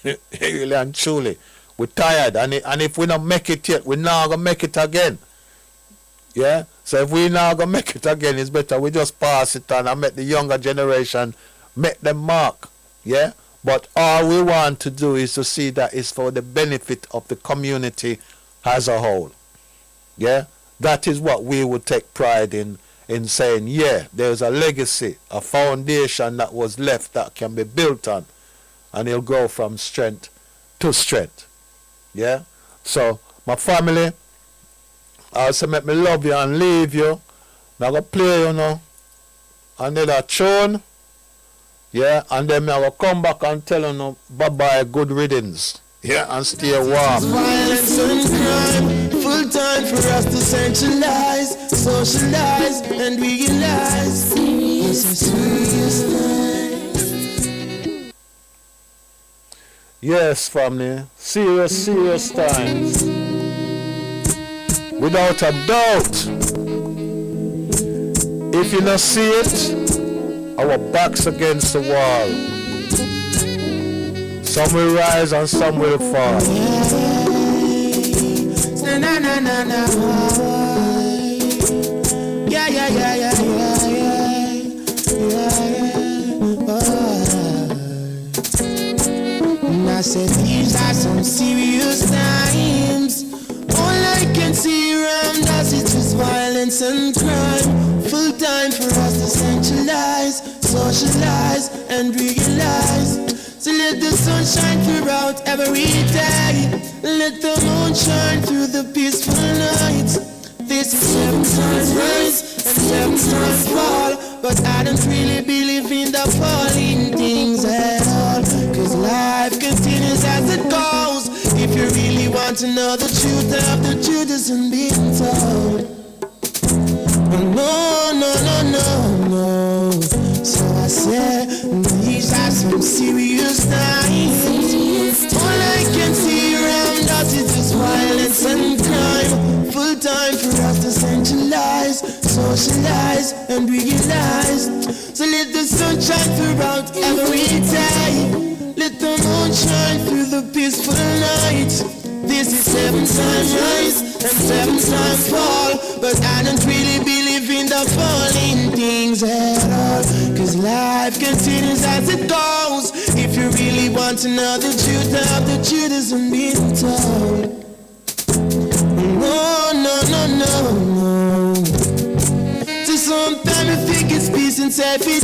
A: Really and truly, we're tired. And if we don't make it yet, we're not going to make it again. Yeah? So if we now gonna make it again, it's better we just pass it on and make the younger generation make them mark. Yeah? But all we want to do is to see that it's for the benefit of the community as a whole. Yeah? That is what we would take pride in saying, yeah, there's a legacy, a foundation that was left that can be built on. and you'll go from strength to strength. Yeah? So, my family, also make me love you and leave you. Now go play, another tune. Yeah, and then I will come back and tell you bye-bye, good riddance. Yeah, and stay warm.
B: Violence and crime, full time for us to centralize, socialize, and realize it's a serious time.
A: Yes, family, serious times. Without a doubt. If you not see it, our backs against the wall. Some will rise and some will fall.
B: I said these are some serious times. All I can see around us is just violence and crime. Full time for us to centralize, socialize, and realize. So let the sun shine throughout every day. Let the moon shine through the peaceful nights. This is 7 times rise and 7 times fall. But I don't really believe in the falling things at all. Cause life continues as it goes. If you really want to know the truth of the truth isn't being told. No. So I said, these are some serious times. All I can see around us is just violence and crime. Full time for us to centralize, socialize, and realize. So let the sun shine throughout every day. Let the moon shine through the peaceful night. This is 7 times rise and 7 times fall. But I don't really believe in the falling things at all. Cause life continues as it goes. If you really want to know the truth of the truth isn't being told. No. So sometimes I think it's peace and safety.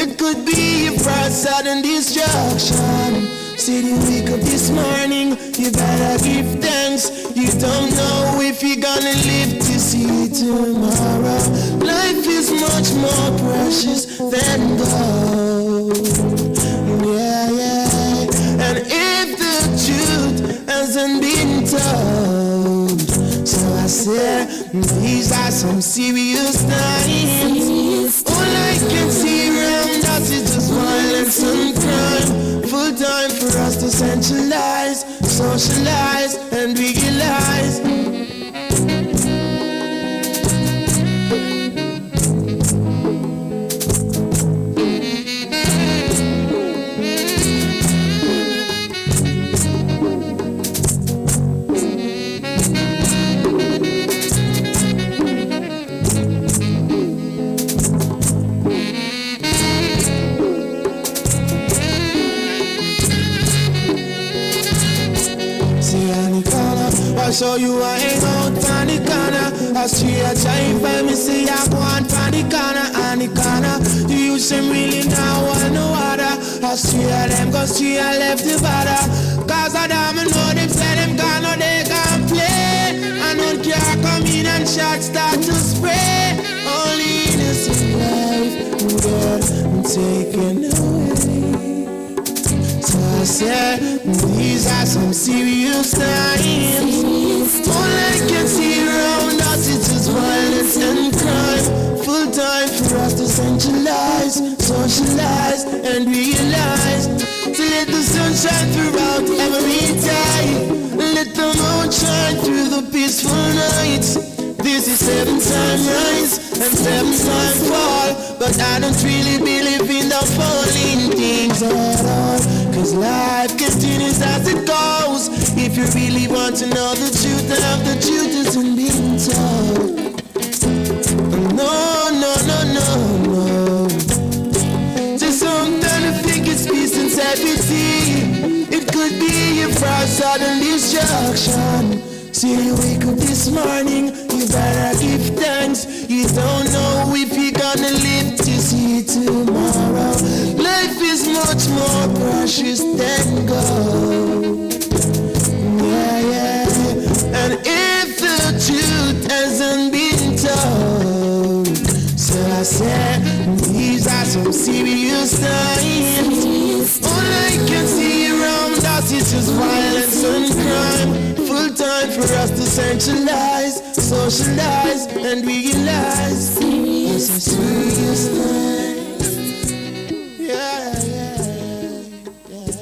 B: It could be a for sudden destruction. See you wake up this morning, you better give thanks. You don't know if you're gonna live to see tomorrow. Life is much more precious than gold. Yeah. And if the truth hasn't been told, so I said, these are some serious times. All I can see around us is just violence and crime. Full time for us to centralize, socialize, and realize. So you ain't out on the corner. I see a giant by me, say I want on the corner, on the corner. Do you seem really now want no water? I see them go see I left the border. Cause I don't know them say them gone or they can play. I don't care come in and shots start to spray. Only innocent life, girl, I'm taken away. So I said, these are some serious times. All I can see around us is just violence and crime. Full time for us to centralize, socialize, and realize. To let the sun shine throughout every day. Let the moon shine through the peaceful nights. This is 7 times rise and 7 times fall. But I don't really believe in the falling things at all. Cause life continues as it goes. If you really want to know the truth of the truth isn't being told. No. Just sometimes I think it's peace and safety. It could be a for sudden destruction. So you wake up this morning, you better give thanks. You don't know if you're gonna live to see tomorrow. Life is much more precious than gold. Yeah, yeah. And if the truth hasn't been told, so I said, these are some serious times. All I can see around us is just violence and crime. Full time for us to centralize, socialize, and realize it's a serious time. Yeah, yeah, yeah.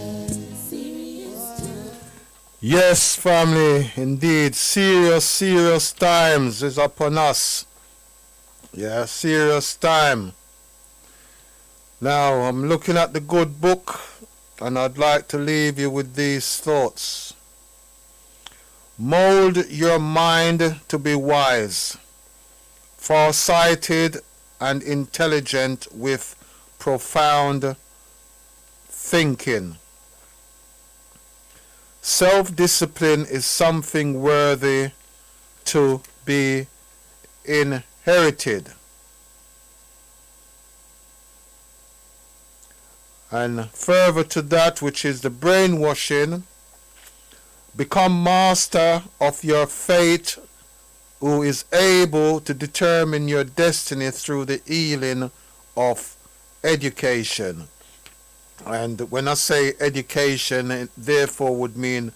A: Yes, family, indeed, serious times is upon us. Yeah, serious time. Now, I'm looking at the good book, and I'd like to leave you with these thoughts. Mold your mind to be wise, far-sighted and intelligent with profound thinking. Self-discipline is something worthy to be inherited. And further to that, which is the brainwashing, become master of your fate, who is able to determine your destiny through the healing of education. And when I say education, it therefore would mean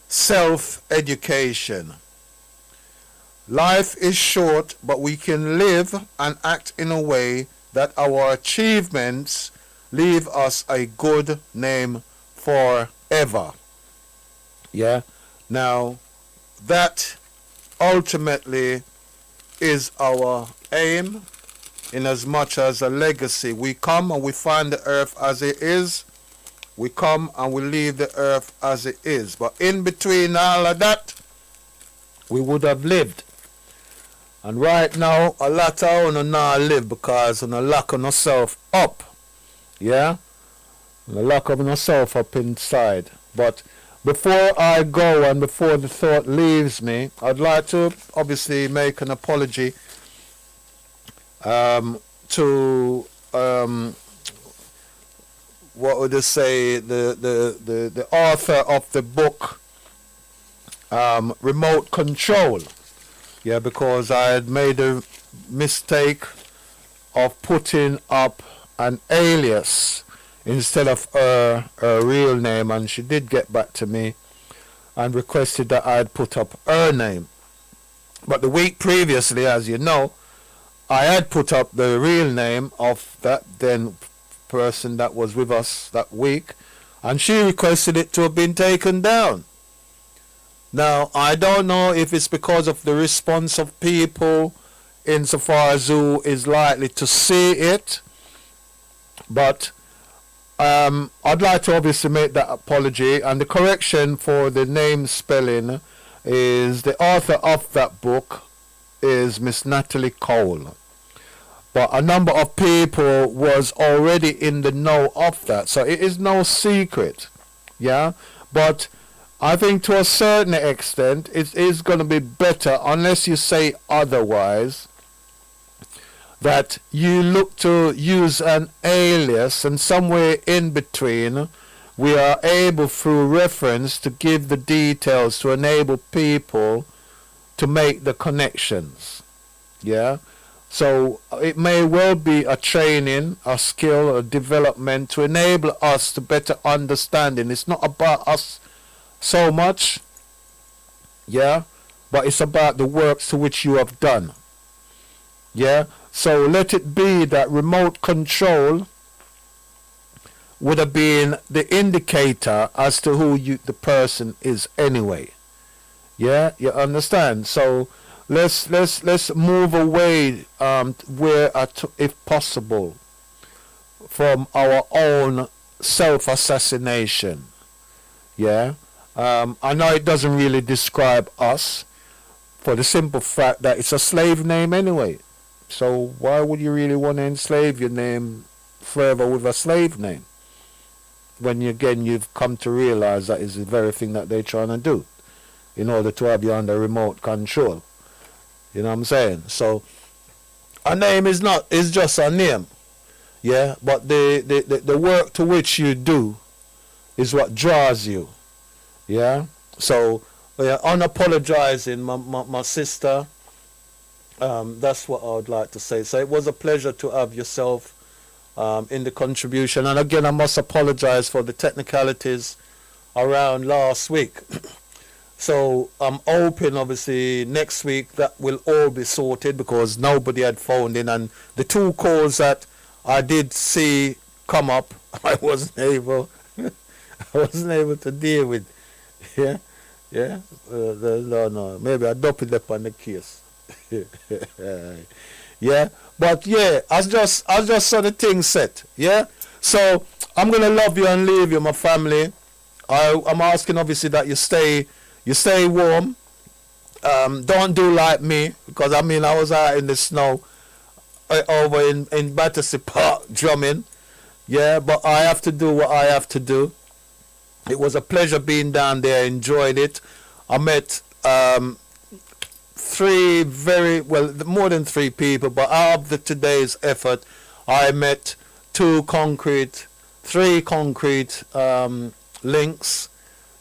A: self-education. Life is short, but we can live and act in a way that our achievements leave us a good name forever. Yeah. Now, that ultimately is our aim, in as much as a legacy. We come and we find the earth as it is. We come and we leave the earth as it is. But in between all of that, we would have lived. And right now, a lot of us now live because we lock ourselves up. Yeah? We lock ourselves up inside. But before I go and before the thought leaves me, I'd like to obviously make an apology to what would I say, the author of the book Remote Control. Yeah, because I had made a mistake of putting up an alias instead of her real name, and she did get back to me and requested that I'd put up her name. But the week previously, as you know, I had put up the real name of that then person that was with us that week, and she requested it to have been taken down. Now, I don't know if it's because of the response of people insofar as who is likely to see it, but I'd like to obviously make that apology, and the correction for the name spelling is the author of that book is Miss Natalie Cole. But a number of people was already in the know of that, so it is no secret. Yeah, but I think to a certain extent it is going to be better, unless you say otherwise, that you look to use an alias, and somewhere in between we are able through reference to give the details to enable people to make the connections. Yeah, so it may well be a training, a skill, a development to enable us to better understanding. It's not about us so much, yeah, but it's about the works to which you have done. Yeah, so let it be that remote control would have been the indicator as to who the person is anyway. Yeah, you understand? So let's move away if possible from our own self-assassination. Yeah, I know it doesn't really describe us, for the simple fact that it's a slave name anyway. So why would you really want to enslave your name further with a slave name, when again you've come to realize that is the very thing that they're trying to do? in order to have you under remote control. You know what I'm saying? So a name is just a name. Yeah, but the work to which you do is what draws you. Yeah. So unapologizing, my sister. That's what I would like to say. So it was a pleasure to have yourself in the contribution. And again, I must apologize for the technicalities around last week. So I'm hoping, obviously, next week that will all be sorted because nobody had phoned in. And the 2 calls that I did see come up, I wasn't able to deal with. Yeah, yeah. No. Maybe I doubled up on the case. Yeah, but yeah, I just saw the thing set. Yeah, so I'm gonna love you and leave you, my family. I'm asking obviously that you stay warm. Don't do like me because I was out in the snow over in Battersea Park drumming. Yeah, but I have to do what I have to do. It was a pleasure being down there. Enjoyed it. I met 3 more than 3 people, but out of today's effort, I met 3 concrete links,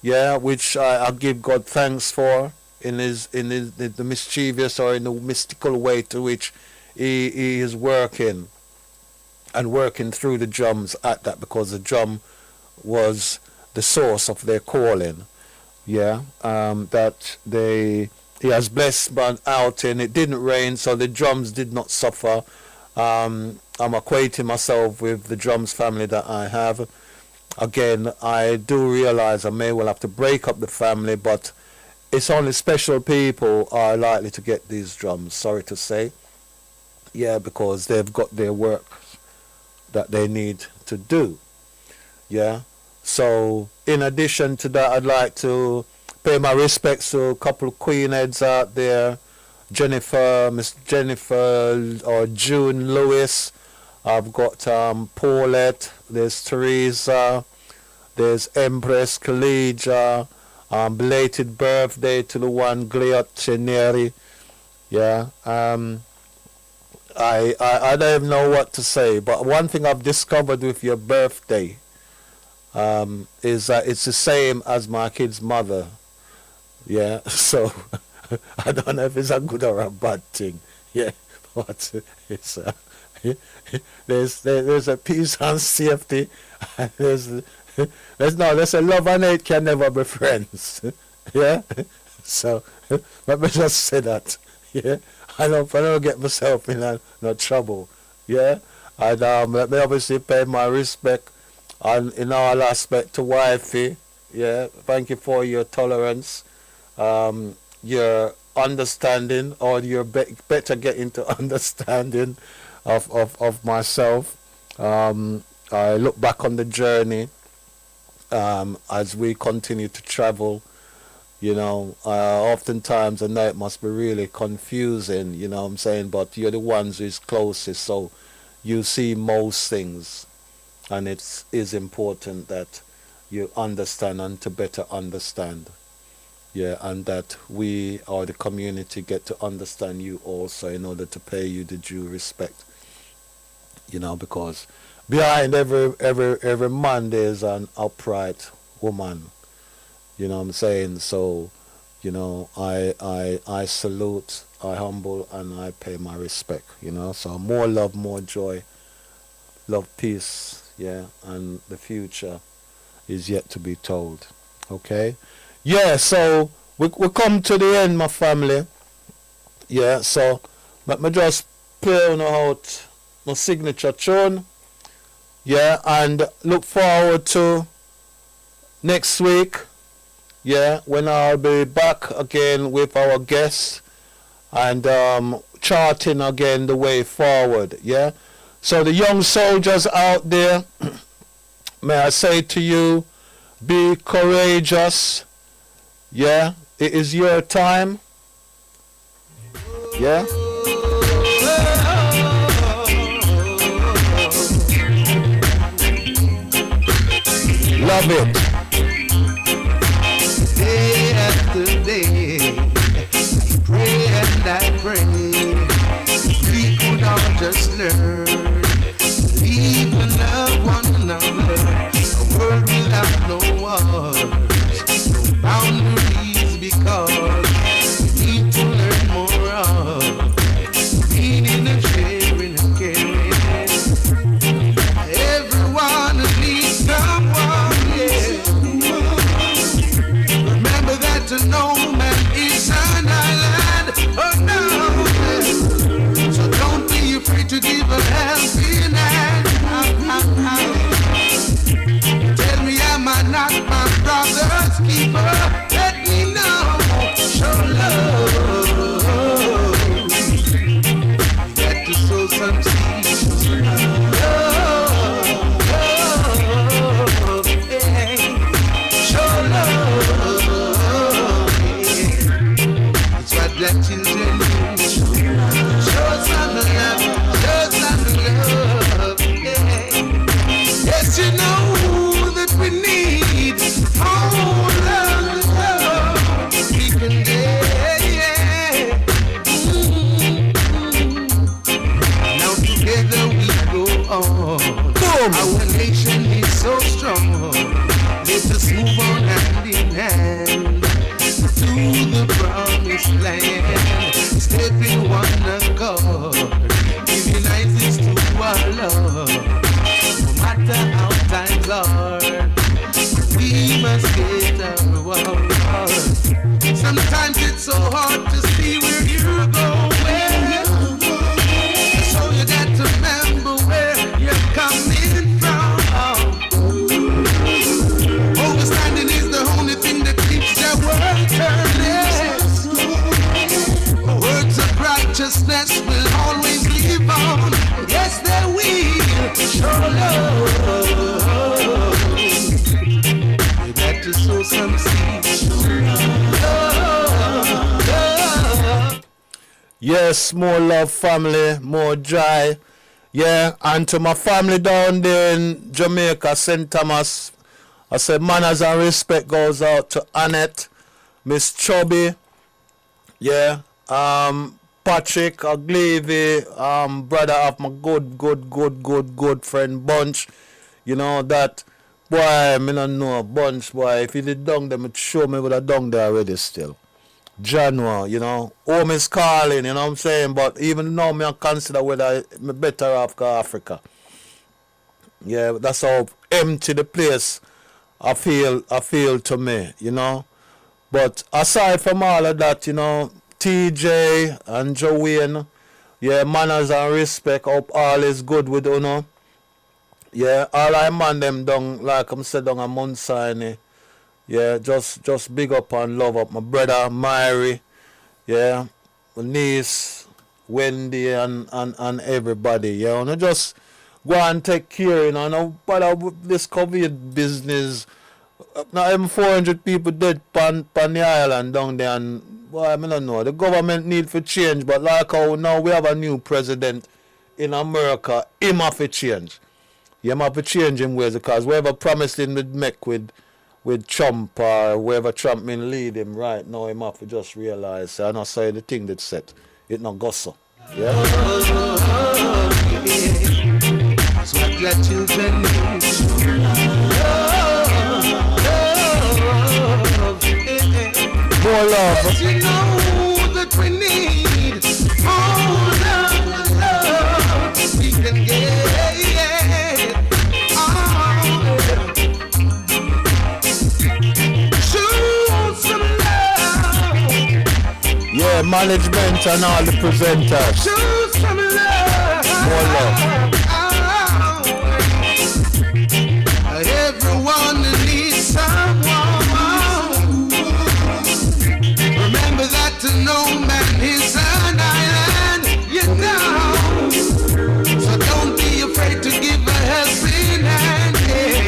A: yeah, which I give God thanks for in the mischievous or in the mystical way to which he is working through the drums at that, because the drum was the source of their calling. Yeah, that he has blessed my outing. It didn't rain, so the drums did not suffer. I'm equating myself with the drums family that I have. Again, I do realize I may well have to break up the family, but it's only special people are likely to get these drums, sorry to say. Yeah, because they've got their work that they need to do. Yeah. So in addition to that, I'd like to pay my respects to a couple of queen heads out there. Miss Jennifer or June Lewis. I've got Paulette, there's Teresa, there's Empress Collegia, belated birthday to the one Gliot. Yeah. I don't even know what to say, but one thing I've discovered with your birthday is that it's the same as my kid's mother. Yeah, so I don't know if it's a good or a bad thing. Yeah, but it's there's a peace and safety. And there's a love and hate can never be friends. Yeah, so let me just say that. Yeah, I don't get myself in no trouble. Yeah, and let me obviously pay my respect in all aspect to wifey. Yeah, thank you for your tolerance. Your understanding, or your better getting to understanding of myself. I look back on the journey as we continue to travel. You know, oftentimes I know it must be really confusing, you know what I'm saying, but you're the ones who's closest, so you see most things, and it is important that you understand and to better understand. Yeah, and that we or the community get to understand you also in order to pay you the due respect. You know, because behind every man there's an upright woman. You know what I'm saying? So, you know, I salute, I humble, and I pay my respect. You know, so more love, more joy, love, peace. Yeah, and the future is yet to be told. Okay. Yeah, so we come to the end, my family. Yeah, so let me just play on out my signature tune. Yeah, and look forward to next week. Yeah, when I'll be back again with our guests and charting again the way forward. Yeah, so the young soldiers out there, may I say to you, be courageous. Yeah, it is your time. Yeah. Love it.
B: Day after day, turn. Leave and love one another. A world without no wars, no boundaries, because we need to learn more of meaning and sharing and caring. Everyone needs someone, yeah. Remember that no man is an island, oh no. So don't be afraid to give a helping hand. Tell me, am I not my brother's keeper? Let me know. Show love. You got to sow some seeds. Love, yeah. Show love. Yeah. It's what black children do. Show some love. Show some love. Yeah. Yes, you know that we need all love we can get. Yeah. Now together we go on.
A: Boom.
B: Our nation is so strong. Let us move on hand in hand to the promised land. Step in one accord, giving eyes to our Lord. No matter how times are, we must get our reward. Sometimes it's so hard to see where you're going, so you got to remember where you're coming from. Overstanding is the only thing that keeps the world turning. Words of righteousness will always live on. Yes, they will. Show love. You got to sow some seeds. Love.
A: Yes, more love, family, more joy. Yeah, and to my family down there in Jamaica, St. Thomas, I said manners and respect goes out to Annette, Miss Chubby, yeah, Patrick, Ogilvy, brother of my good friend Bunch. You know that, boy, me don't know Bunch, boy. If you did down them, it show me would have done there already still. January, you know, home is calling, you know what I'm saying? But even now, me I consider whether me better off go Africa. Yeah, that's how empty the place I feel to me, you know. But aside from all of that, you know, TJ and Joanne, yeah, manners and respect, hope all is good with you know. Yeah, all I man them down, like I'm said down a Mount Sinai. Yeah, just big up and love up my brother Myri, yeah, my niece, Wendy and everybody, yeah. You know, just go and take care, you know, no bother with this COVID business. Not even 400 people dead pan the island down there, and boy, I don't know. The government need for change, but like how now we have a new president in America, him have to change. Him have to change him ways, because whoever promised him would make with Trump or whoever Trump may lead him right now, him have to just realize, and I say the thing that said, it not go so. Yeah?
B: That's what your children need.
A: More love.
B: Yes, you know that we need all love we can get. Show some love.
A: Yeah, management and all the presenters.
B: Show some love.
A: More love.
B: Everyone needs someone. Remember that no man is an island, you know. So don't be afraid to give a helping hand. Yeah.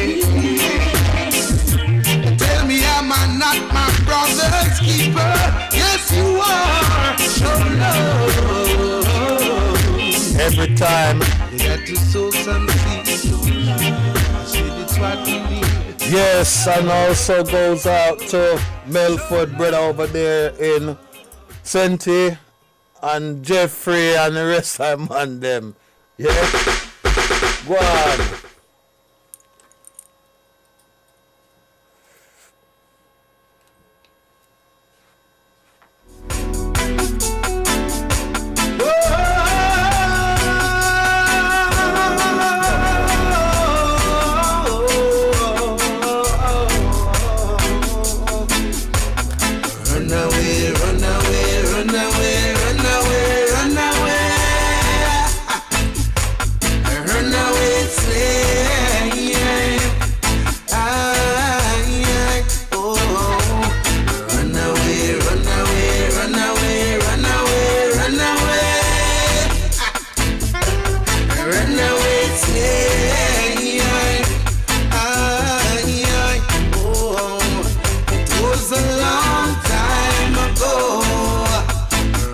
B: Tell me, am I not my brother's keeper? Yes, you are. Show love.
A: Every time.
B: You got to sow some seeds. It's what we need.
A: Yes, and also goes out to Melford brother over there in Senti and Jeffrey and the rest of them and them. Yeah? Go on.
B: Run away, run away, run away, run away, run away. Run away, slave. Oh. Run away, run away, run away, run away, run away. Run away, slave. Oh. It was a long time ago,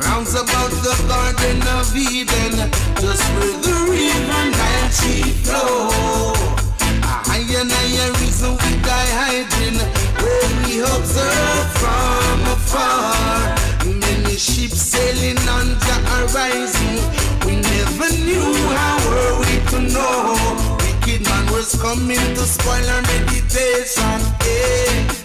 B: rounds about the Garden of Eden, just where the river Nile she flow. A higher and higher reason we die hiding, where we observe from afar. Many ships sailing on the horizon, we never knew how were we to know. Wicked man was coming to spoil our meditation. Hey.